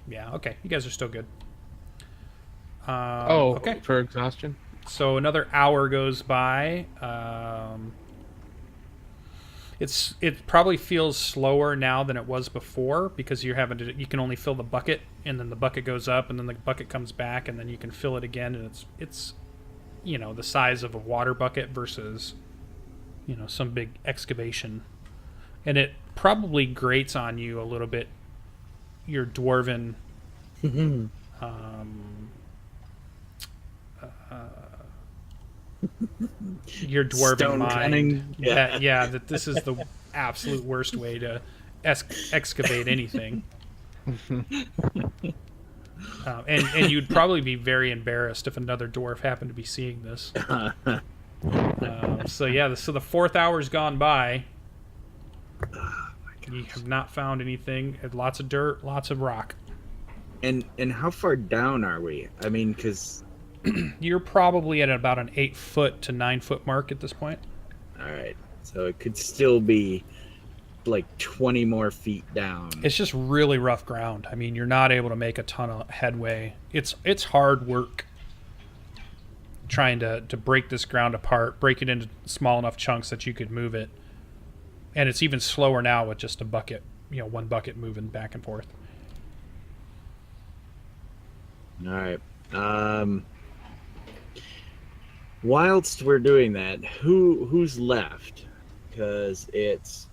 Yeah, okay. You guys are still good. Okay. For exhaustion? So another hour goes by. It probably feels slower now than it was before because you can only fill the bucket, and then the bucket goes up, and then the bucket comes back, and then you can fill it again, and it's the size of a water bucket versus some big excavation, and it probably grates on you a little bit. Your dwarven your dwarven Stone mind. cunning. Yeah, that this is the absolute worst way to excavate anything. And you'd probably be very embarrassed if another dwarf happened to be seeing this. So the fourth hour's gone by. You have not found anything. Lots of dirt, lots of rock. And how far down are we? I mean, because you're probably at about an 8 foot to 9 foot mark at this point. All right, so it could still be like 20 more feet down. It's just really rough ground. I mean, you're not able to make a ton of headway. It's hard work trying to break this ground apart, break it into small enough chunks that you could move it. And it's even slower now with just a bucket, one bucket moving back and forth. All right. Whilst we're doing that, who's left? Because it's,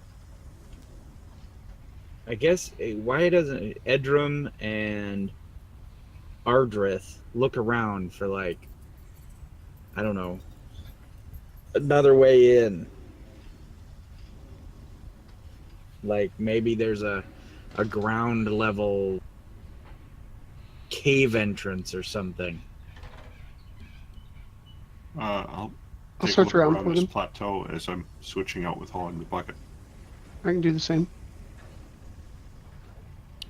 I guess, why doesn't Edrim and Ardreth look around for, like, I don't know, another way in? Like, maybe there's a ground level cave entrance or something. I'll I'll take a search look around around for this them. plateau as I'm switching out with hauling the bucket. I can do the same.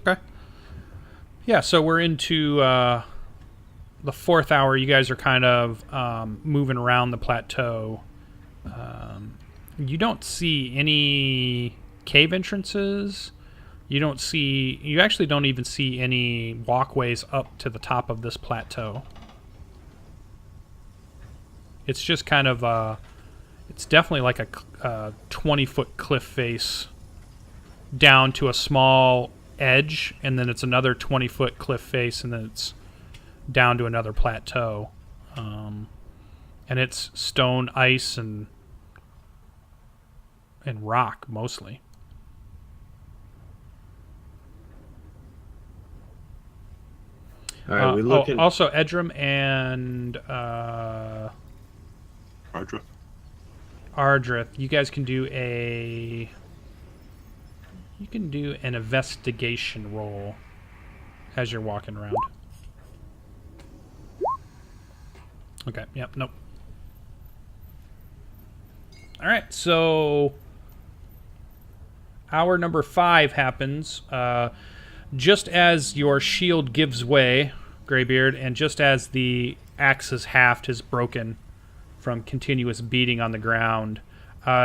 Okay. Yeah, so we're into the fourth hour. You guys are kind of moving around the plateau. You don't see any cave entrances. You actually don't even see any walkways up to the top of this plateau. It's just kind of it's definitely like a 20-foot cliff face down to a small edge, and then it's another 20-foot cliff face, and then it's down to another plateau. And it's stone, ice, and rock mostly. All right, we look at also Edrim and Ardreth. You guys can do an investigation roll as you're walking around. Okay. Yep. Nope. All right. So hour number 5 happens. Just as your shield gives way, Greybeard, and just as the axe's haft is broken from continuous beating on the ground,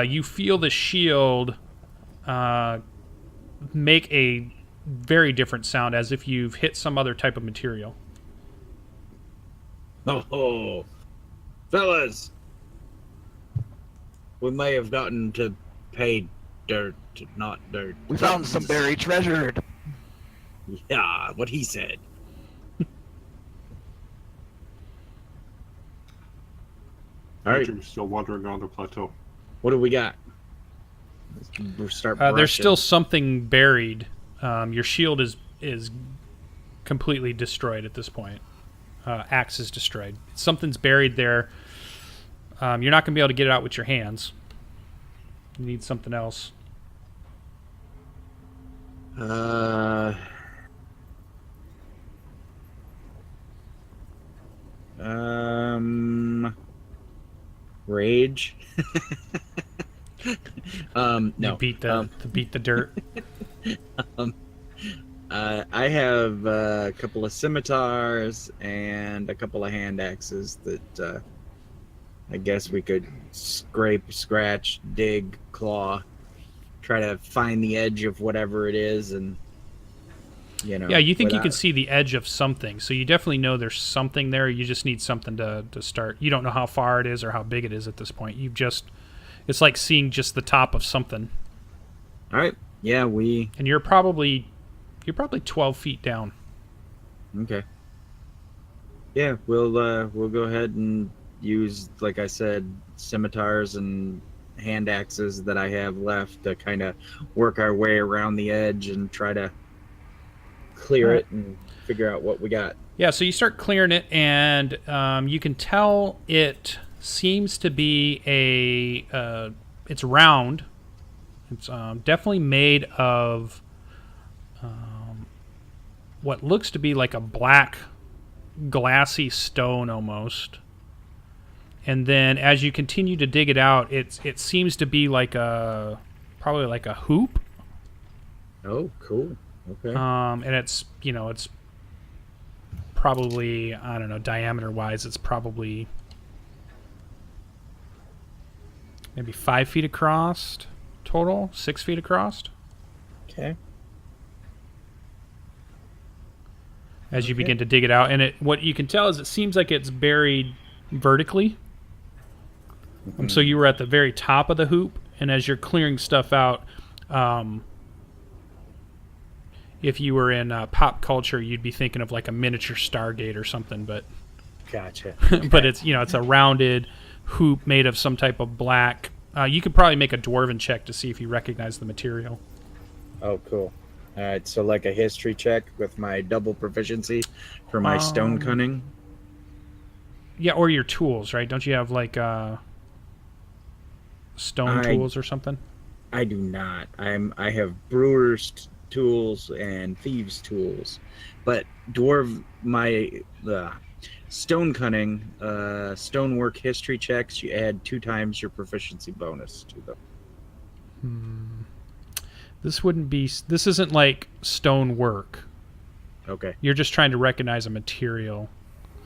you feel the shield make a very different sound, as if you've hit some other type of material. Oh, fellas, we may have gotten to pay dirt, not dirt. We found some buried treasure. Yeah, what he said. All right, Edrim's still wandering around the plateau. what do we got? Start. There's still brushing. something buried. Your shield is completely destroyed at this point. Axe is destroyed. Something's buried there. You're not going to be able to get it out with your hands. You need something else. Rage. No. You beat the dirt. I have a couple of scimitars and a couple of hand axes that I guess we could scrape, scratch, dig, claw, try to find the edge of whatever it is, and Yeah, you think you without- can see the edge of something, so you definitely know there's something there. You just need something to start. You don't know how far it is or how big it is at this point. It's like seeing just the top of something. All right. Yeah, And you're probably 12 feet down. okay. Yeah, we'll go ahead and use, like I said, scimitars and hand axes that I have left to kind of work our way around the edge and try to clear Alright. it and figure out what we got. Yeah, so you start clearing it, and you can tell it seems to be it's round. It's definitely made of what looks to be like a black, glassy stone almost. And then as you continue to dig it out, it seems to be probably like a hoop. Oh, cool. Okay. And it's probably, I don't know, diameter wise, it's probably maybe 5 feet across total, 6 feet across. Okay. As you Okay. begin to dig it out, and what you can tell is it seems like it's buried vertically. So you were at the very top of the hoop, and as you're clearing stuff out, if you were in pop culture, you'd be thinking of like a miniature Stargate or something, but Gotcha. but it's it's a rounded hoop made of some type of black. You could probably make a Dwarven check to see if you recognize the material. Oh, cool. All right, so like a history check with my double proficiency for my stone cunning. Yeah, or your tools, right? Don't you have like stone tools or something? I do not. I have brewer's tools and thieves tools, but my stone cunning, stonework history checks. You add 2 times your proficiency bonus to them. This isn't like stone work. Okay. You're just trying to recognize a material.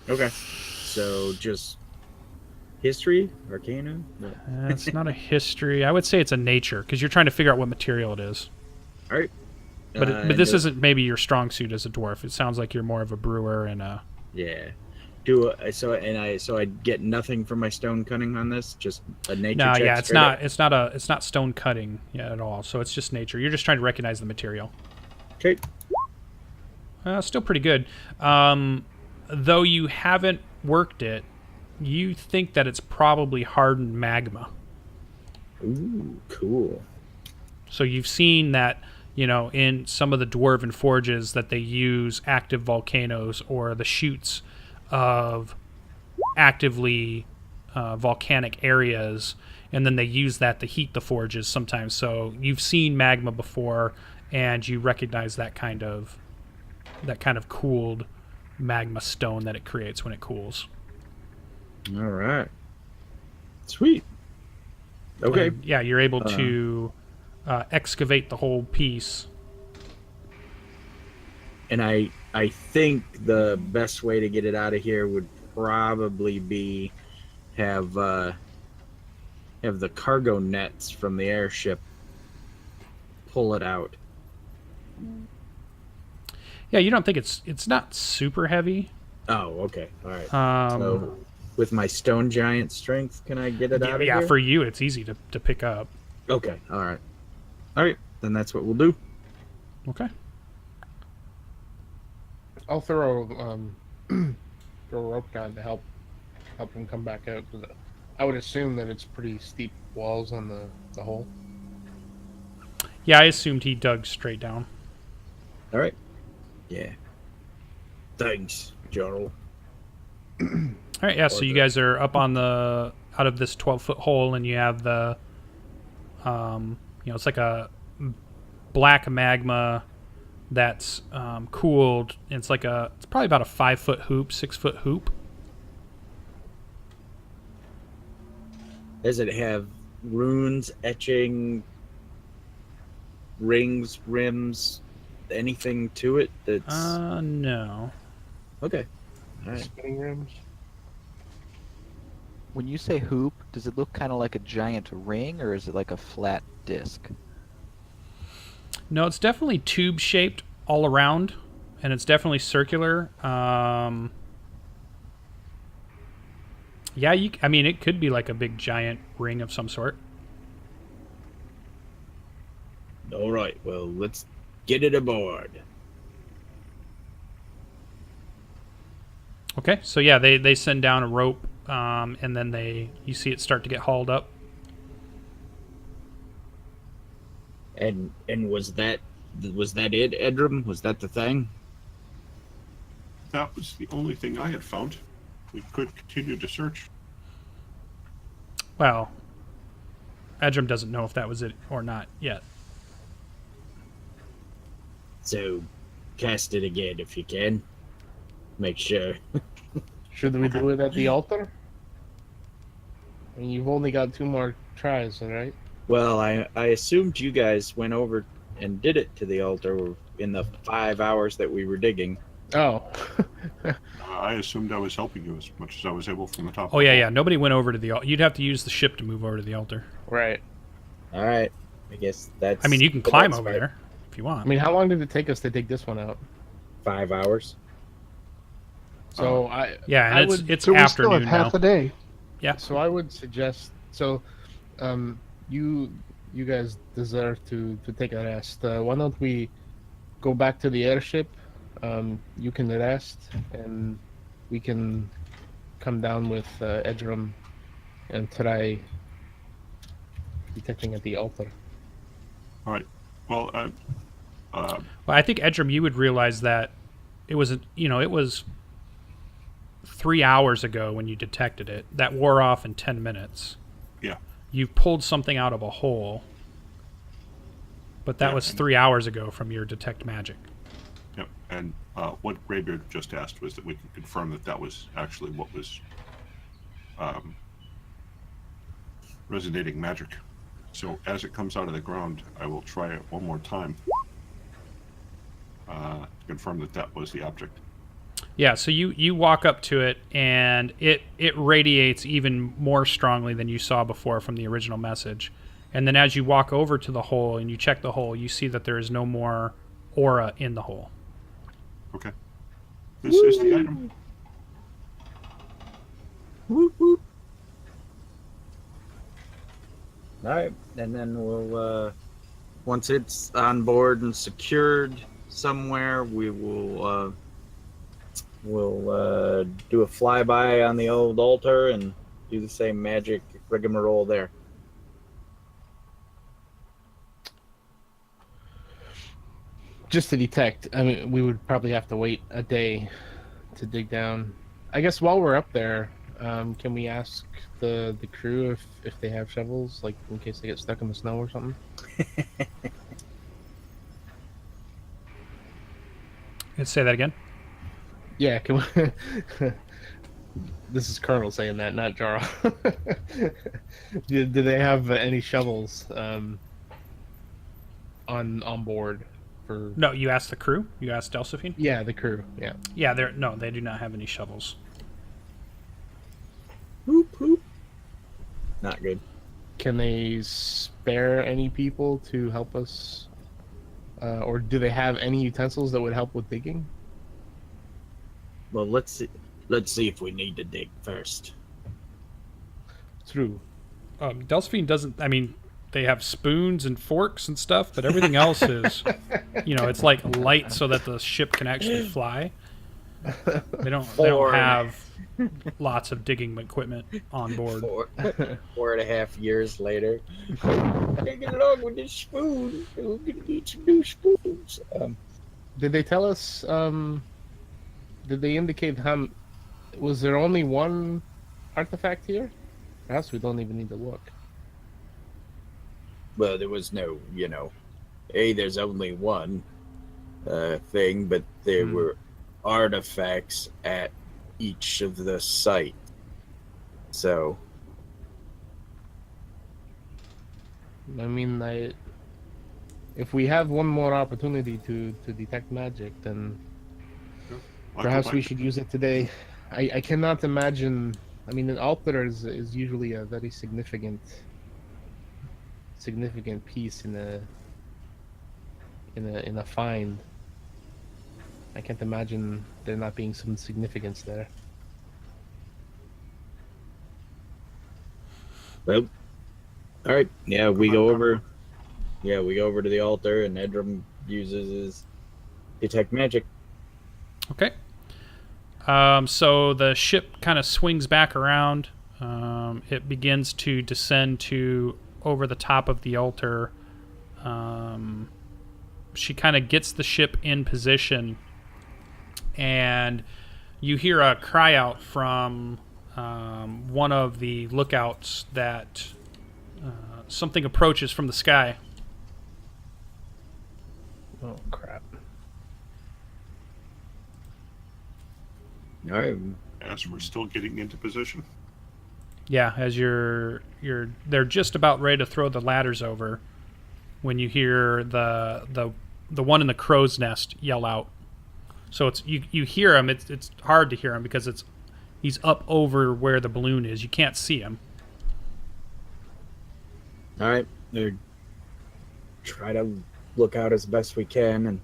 Okay. So just history, arcana. It's not a history. I would say it's a nature, because you're trying to figure out what material it is. All right. But this isn't maybe your strong suit as a dwarf. It sounds like you're more of a brewer and a. Yeah. So I get nothing from my stone cunning on this. Just a nature. No, check yeah, it's straight up? not. It's not stone cutting at all. So it's just nature. You're just trying to recognize the material. Okay. Still pretty good. Though you haven't worked it, you think that it's probably hardened magma. Ooh, cool. So you've seen that, in some of the Dwarven forges that they use active volcanoes or the chutes of actively volcanic areas, and then they use that to heat the forges sometimes. So you've seen magma before, and you recognize that kind of cooled magma stone that it creates when it cools. All right. Sweet. Okay. And, yeah, you're able to excavate the whole piece. And I think the best way to get it out of here would probably be have the cargo nets from the airship pull it out. Yeah, you don't think it's not super heavy. Oh, okay. All right. Um, So with my stone giant strength, can I get it out of yeah, here? for you, it's easy to pick up. Okay. All right. All right. Then that's what we'll do. Okay. I'll throw throw a rope down to help him come back out. 'Cause I would assume that it's pretty steep walls on the hole. Yeah, I assumed he dug straight down. All right. Yeah. Thanks, Jarral. All right, yeah. So you guys are up on the out of this 12-foot hole, and you have the, it's like a black magma that's cooled. It's probably about a 5-foot hoop, 6-foot hoop. Does it have runes, etching, rings, rims, anything to it that's No. okay? All right. Spinning rims. When you say hoop, does it look kind of like a giant ring, or is it like a flat disc? No, it's definitely tube-shaped all around, and it's definitely circular. Yeah, it could be like a big giant ring of some sort. All right. Well, let's get it aboard. Okay, so yeah, they send down a rope, and then you see it start to get hauled up. And was that it, Edrim? Was that the thing? That was the only thing I had found. We could continue to search. Well, Edrim doesn't know if that was it or not yet. So, cast it again if you can. Make sure. Should we do it at the altar? I mean, you've only got 2 more tries, all right? Well, I assumed you guys went over and did it to the altar in the 5 hours that we were digging. Oh. I assumed I was helping you as much as I was able from the top. Oh yeah. Nobody went over to the altar. You'd have to use the ship to move over to the altar. Right. All right. I guess that's. I mean, you can but climb that's over fine. there if you want. I mean, how long did it take us to dig this one out? 5 hours. So yeah, and would, it's So we still afternoon have half now. a day. Yeah. So I would suggest you guys deserve to take a rest. Why don't we go back to the airship? You can rest, and we can come down with Edrim and try detecting at the altar. All right. Well, Well, I think Edrim, you would realize that it was 3 hours ago when you detected it. That wore off in 10 minutes. yeah. You pulled something out of a hole, but that Yeah, was and- 3 hours ago from your detect magic. Yep. And what Greybeard just asked was that we could confirm that was actually what was resonating magic. So as it comes out of the ground, I will try it one more time. Confirm that was the object. Yeah, so you walk up to it, and it radiates even more strongly than you saw before from the original message. And then as you walk over to the hole and you check the hole, you see that there is no more aura in the hole. Okay. This is the item. Whoop, whoop. All right, and then we'll once it's on board and secured somewhere, we'll do a flyby on the old altar and do the same magic rigmarole there. Just to detect, I mean, we would probably have to wait a day to dig down. I guess while we're up there, can we ask the crew if they have shovels, like in case they get stuck in the snow or something? Let's say that again. Yeah, can we? This is Colonel saying that, not Jarral. do they have any shovels on board? For... No, you asked the crew? You asked Delphine? Yeah, the crew, yeah. Yeah, they do not have any shovels. Whoop, whoop. Not good. Can they spare any people to help us? Or do they have any utensils that would help with digging? Well, let's see if we need to dig first. True. Delphine doesn't. I mean, they have spoons and forks and stuff, but everything else is, it's like light so that the ship can actually fly. They don't have lots of digging equipment on board. 4.5 years later. Can't get along with this spoon. We're gonna need some new spoons. Did they tell us? Did they indicate how? Was there only one artifact here? Perhaps we don't even need to look. Well, there was no, there's only one thing, but there were artifacts at each of the sites. So, I mean, if we have one more opportunity to detect magic, then I'll perhaps go we back. should use it today. I cannot imagine. I mean, an altar is usually a very significant piece in a find. I can't imagine there not being some significance there. well, all right. Yeah, we go over. Yeah, we go over to the altar, and Edrim uses his detect magic. Okay. So the ship kind of swings back around. It begins to descend to over the top of the altar. She kind of gets the ship in position, and you hear a cry out from one of the lookouts that something approaches from the sky. Oh crap! All right. As we're still getting into position. Yeah, as they're just about ready to throw the ladders over when you hear the one in the crow's nest yell out. So it's you hear him. It's hard to hear him because he's up over where the balloon is. You can't see him. All right. They're try to look out as best we can, and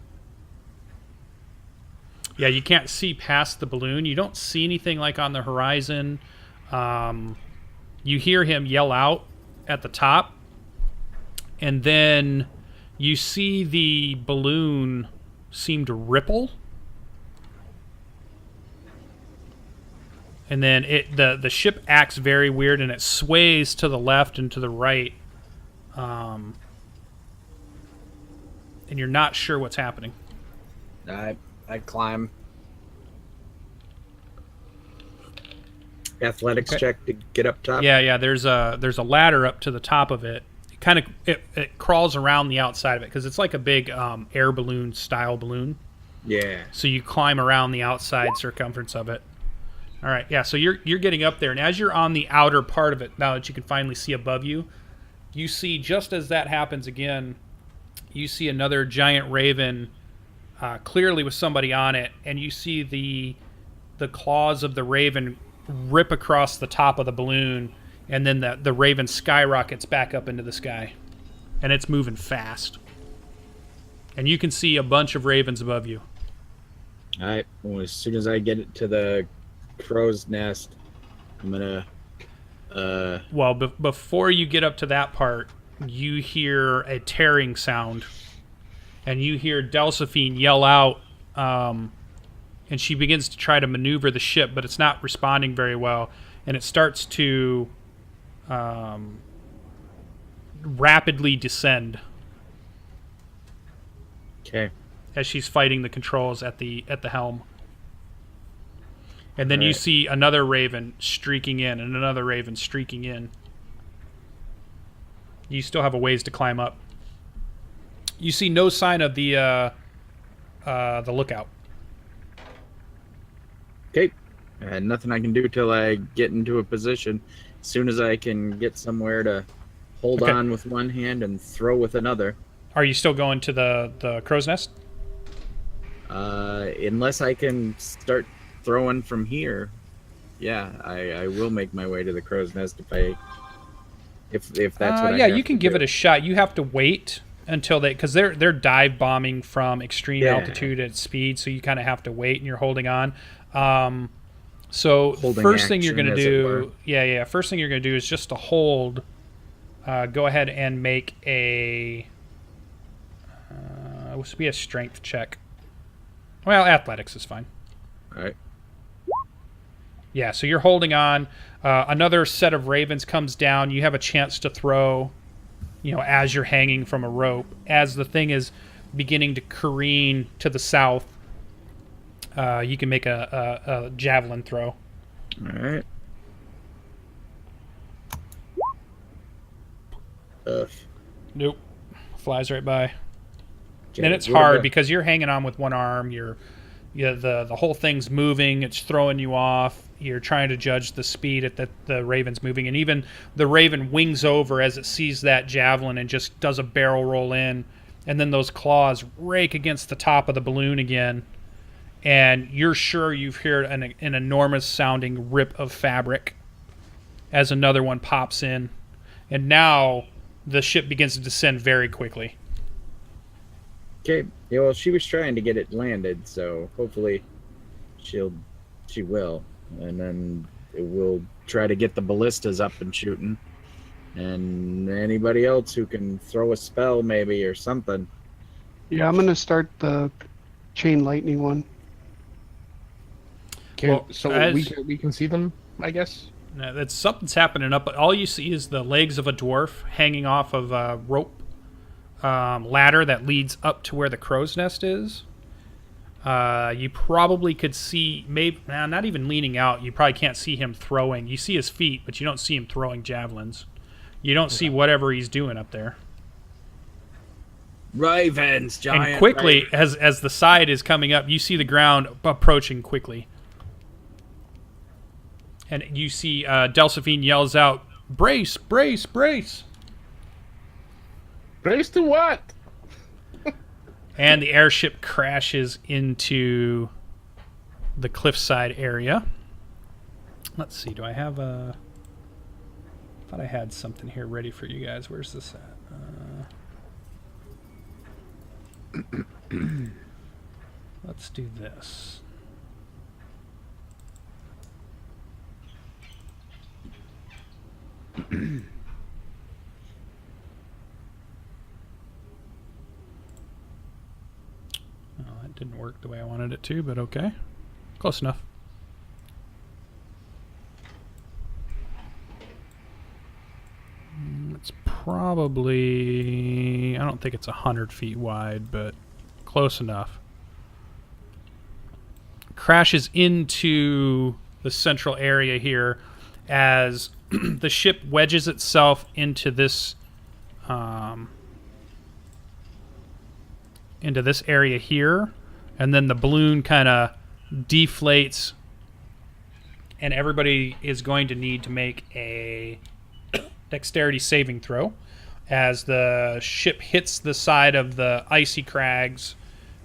Yeah, you can't see past the balloon. You don't see anything like on the horizon. You hear him yell out at the top, and then you see the balloon seem to ripple. And then the ship acts very weird, and it sways to the left and to the right. And you're not sure what's happening. I climb. Athletics Okay. check to get up top. Yeah. There's a ladder up to the top of it. It crawls around the outside of it because it's like a big air balloon style balloon. Yeah. So you climb around the outside circumference of it. All right. Yeah. So you're getting up there, and as you're on the outer part of it, now that you can finally see above you, you see just as that happens again, you see another giant raven, clearly with somebody on it, and you see the claws of the raven rip across the top of the balloon, and then the raven skyrockets back up into the sky, and it's moving fast. And you can see a bunch of ravens above you. All right. Well, as soon as I get it to the crow's nest, I'm gonna. Well, before you get up to that part, you hear a tearing sound, and you hear Delphine yell out, and she begins to try to maneuver the ship, but it's not responding very well, and it starts to rapidly descend Okay. as she's fighting the controls at the helm. And then you Right. see another raven streaking in, and another raven streaking in. You still have a ways to climb up. You see no sign of the lookout. Okay. Nothing I can do till I get into a position. As soon as I can get somewhere to hold Okay. on with one hand and throw with another. Are you still going to the crow's nest? Unless I can start throwing from here, yeah, I will make my way to the crow's nest if that's what I yeah, have you can to give do. it a shot. You have to wait until because they're dive bombing from extreme Yeah. altitude at speed, so you kind of have to wait, and you're holding on. So Holding first thing you're action, going to as it were. do, yeah, first thing you're going to do is just to hold. Go ahead and make a. This would be a strength check. Well, athletics is fine. All right. Yeah, so you're holding on. Another set of ravens comes down. You have a chance to throw, as you're hanging from a rope. As the thing is beginning to careen to the south, you can make a javelin throw. All right. Nope. Flies right by. Okay, And it's what hard about- because you're hanging on with one arm. The whole thing's moving. It's throwing you off. You're trying to judge the speed at the raven's moving, and even the raven wings over as it sees that javelin and just does a barrel roll in, and then those claws rake against the top of the balloon again, and you're sure you've heard an enormous sounding rip of fabric as another one pops in, and now the ship begins to descend very quickly. Okay. Yeah, well, she was trying to get it landed, so hopefully she will. And then we'll try to get the ballistas up and shooting. And anybody else who can throw a spell maybe or something. Yeah, I'm gonna start the chain lightning one. Well, We can see them, I guess. That's something's happening up. All you see is the legs of a dwarf hanging off of a rope ladder that leads up to where the crow's nest is. You probably could see, not even leaning out. You probably can't see him throwing. You see his feet, but you don't see him throwing javelins. You don't see whatever he's doing up there. Ravens, giant. And quickly, ravens. as the side is coming up, you see the ground approaching quickly. And you see Delphine yells out, "Brace, brace, brace!" Brace to what? And the airship crashes into the cliffside area. Let's see, do I have a... I thought I had something here ready for you guys. Where's this at? Let's do this. Well, that didn't work the way I wanted it to, but okay. Close enough. It's probably... I don't think it's 100 feet wide, but close enough. Crashes into the central area here as the ship wedges itself into this area here, and then the balloon kind of deflates, and everybody is going to need to make a dexterity saving throw as the ship hits the side of the icy crags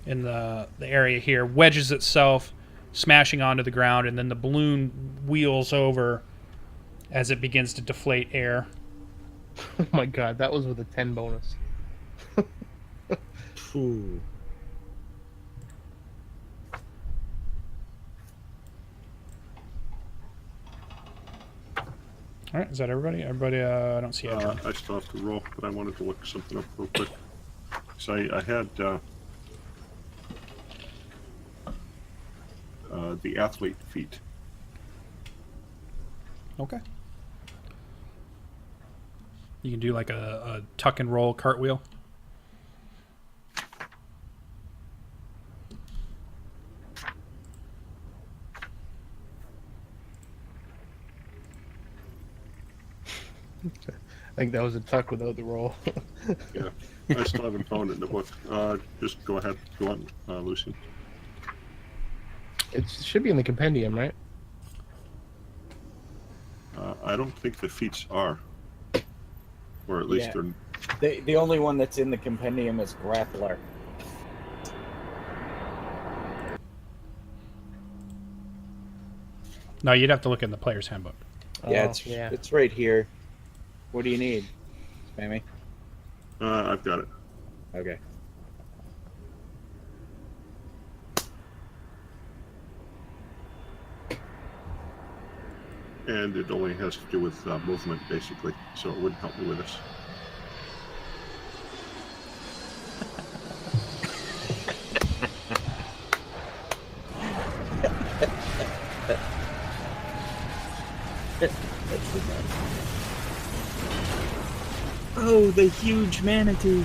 in the area here, wedges itself, smashing onto the ground, and then the balloon wheels over as it begins to deflate air. Oh my god, that was with a 10 bonus. Ooh. All right, is that everybody? Everybody, I don't see Edrim. I still have to roll, but I wanted to look something up real quick. So I had the athlete feat. Okay. You can do like a tuck and roll cartwheel. I think that was a tuck without the roll. Yeah, I still haven't found it in the book. Just go ahead. Go on, Lucian. It should be in the compendium, right? I don't think the feats are. Or at least Yeah. they're... The only one that's in the compendium is Grappler. No, you'd have to look in the player's handbook. Yeah, Oh, it's right here. What do you need, Spammy? I've got it. Okay. And it only has to do with movement, basically. So it wouldn't help me with this. Oh, the huge manatee.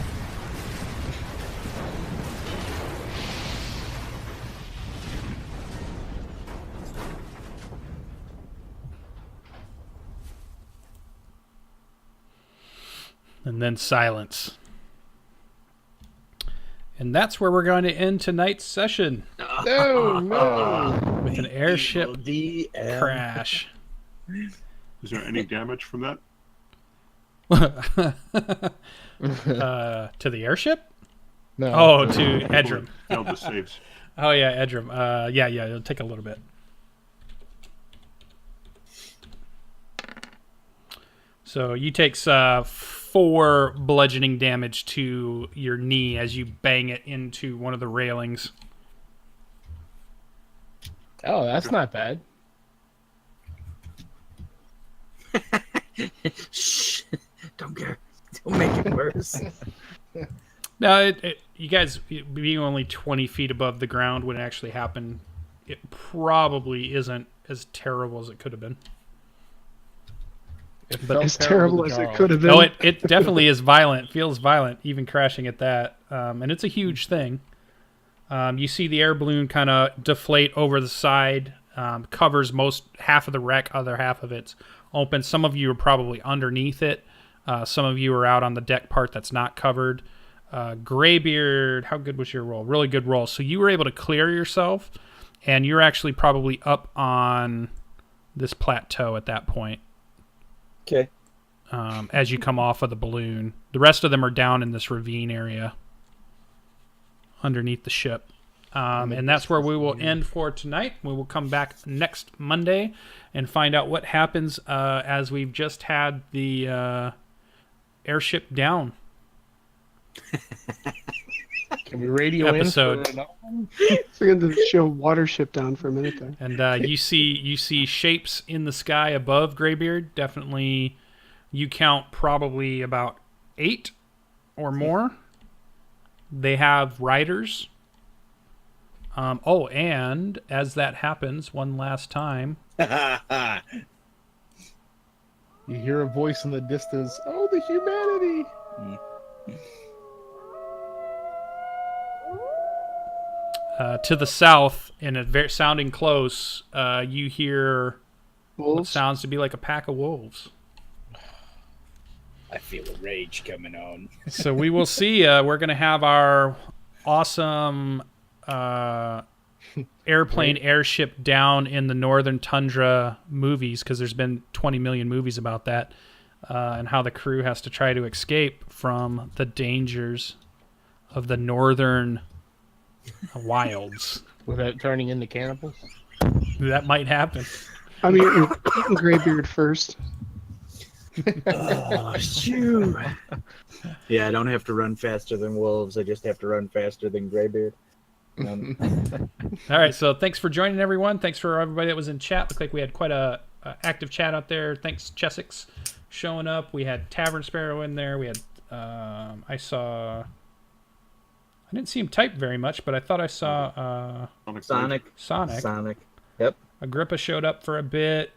And then silence. And that's where we're going to end tonight's session No. with an airship DM. crash. Is there any damage from that? To the airship? No. Oh, to Edrim. Failed the saves. Oh yeah, Edrim. Yeah, it'll take a little bit. So you takes 4 bludgeoning damage to your knee as you bang it into one of the railings. Oh, that's not bad. Shh. Don't care. Don't make it worse. Now, you guys being only 20 feet above the ground when it actually happened, it probably isn't as terrible as it could have been. Felt As terrible to as it Jarral. could have been. No, it definitely is violent. Feels violent, even crashing at that. And it's a huge thing. You see the air balloon kind of deflate over the side, covers half of the wreck, other half of it's open. Some of you are probably underneath it. Some of you are out on the deck part that's not covered. Greybeard, how good was your roll? Really good roll. So you were able to clear yourself, and you're actually probably up on this plateau at that point. Okay. As you come off of the balloon. The rest of them are down in this ravine area underneath the ship. And that's where we will end for tonight. We will come back next Monday and find out what happens as we've just had the airship down. Can we radio Episode. in for another one? So we're going to show Watership down for a minute there. And you see shapes in the sky above Greybeard. Definitely, you count probably about 8 or more. They have riders. And as that happens, one last time, You hear a voice in the distance. Oh, the humanity! to the south, and sounding close, you hear what Wolves? sounds to be like a pack of wolves. I feel a rage coming on. So we will see. We're going to have our awesome airplane airship down in the northern tundra movies, because there's been 20 million movies about that, and how the crew has to try to escape from the dangers of the northern wilds. Without turning into cannibals? That might happen. I'm eating Greybeard first. Oh, shoot. Yeah, I don't have to run faster than wolves. I just have to run faster than Greybeard. All right, so thanks for joining, everyone. Thanks for everybody that was in chat. Looked like we had quite a active chat out there. Thanks, Chessex, showing up. We had Tavern Sparrow in there. We had I didn't see him type very much, but I thought I saw Sonic. Yep. Agrippa showed up for a bit.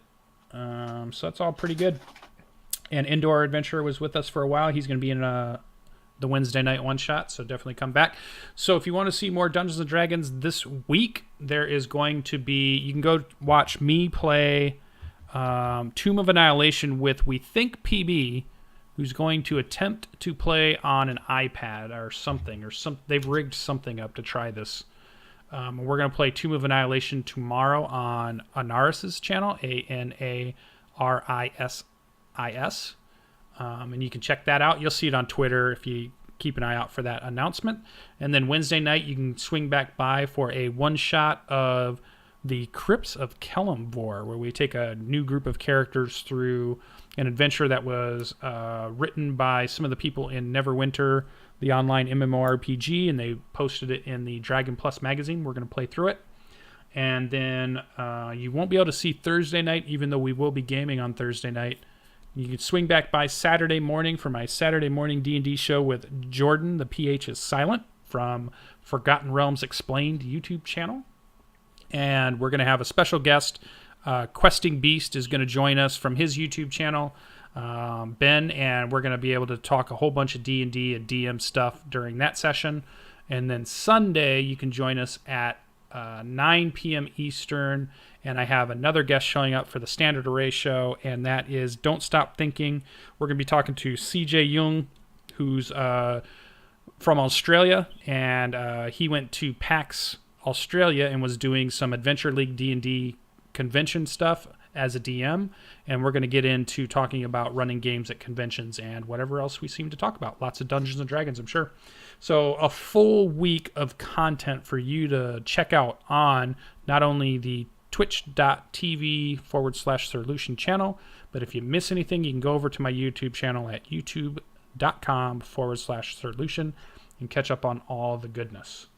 So that's all pretty good. And Indoor Adventurer was with us for a while. He's going to be in the Wednesday night one-shot, so definitely come back. So if you want to see more Dungeons & Dragons this week, there is going to be... You can go watch me play Tomb of Annihilation with, we think, PB, who's going to attempt to play on an iPad or something. They've rigged something up to try this. We're going to play Tomb of Annihilation tomorrow on Anaris' channel, Anarisis. And you can check that out. You'll see it on Twitter if you keep an eye out for that announcement. And then Wednesday night, you can swing back by for a one-shot of the Crypts of Kellamvor, where we take a new group of characters through an adventure that was written by some of the people in Neverwinter, the online MMORPG, and they posted it in the Dragon Plus magazine. We're going to play through it. And then you won't be able to see Thursday night, even though we will be gaming on Thursday night. You can swing back by Saturday morning for my Saturday morning D&D show with Jordan, the PH is silent, from Forgotten Realms Explained YouTube channel. And we're going to have a special guest. Questing Beast is going to join us from his YouTube channel. Ben, and we're going to be able to talk a whole bunch of D&D and DM stuff during that session. And then Sunday, you can join us at 9 p.m. Eastern, and I have another guest showing up for the Standard Array show, and that is Don't Stop Thinking. We're going to be talking to CJ Jung, who's from Australia, and he went to PAX Australia and was doing some Adventure League D&D convention stuff as a DM, and we're going to get into talking about running games at conventions and whatever else we seem to talk about. Lots of Dungeons and Dragons, I'm sure. So a full week of content for you to check out on not only the twitch.tv/SirLucien channel, but if you miss anything, you can go over to my YouTube channel at youtube.com/SirLucien and catch up on all the goodness.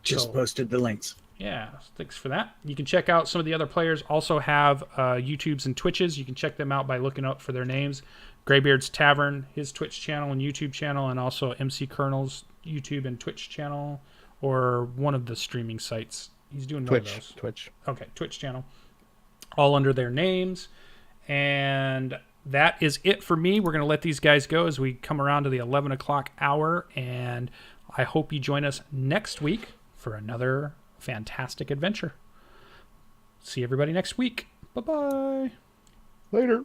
Just posted the links. Yeah, thanks for that. You can check out some of the other players. Also have YouTubes and Twitches. You can check them out by looking up for their names. Greybeard's Tavern, his Twitch channel and YouTube channel, and also MC Colonel's YouTube and Twitch channel, or one of the streaming sites. He's doing one of those. Twitch. Okay, Twitch channel. All under their names. And that is it for me. We're going to let these guys go as we come around to the 11 o'clock hour, and I hope you join us next week for another fantastic adventure. See everybody next week. Bye-bye. Later.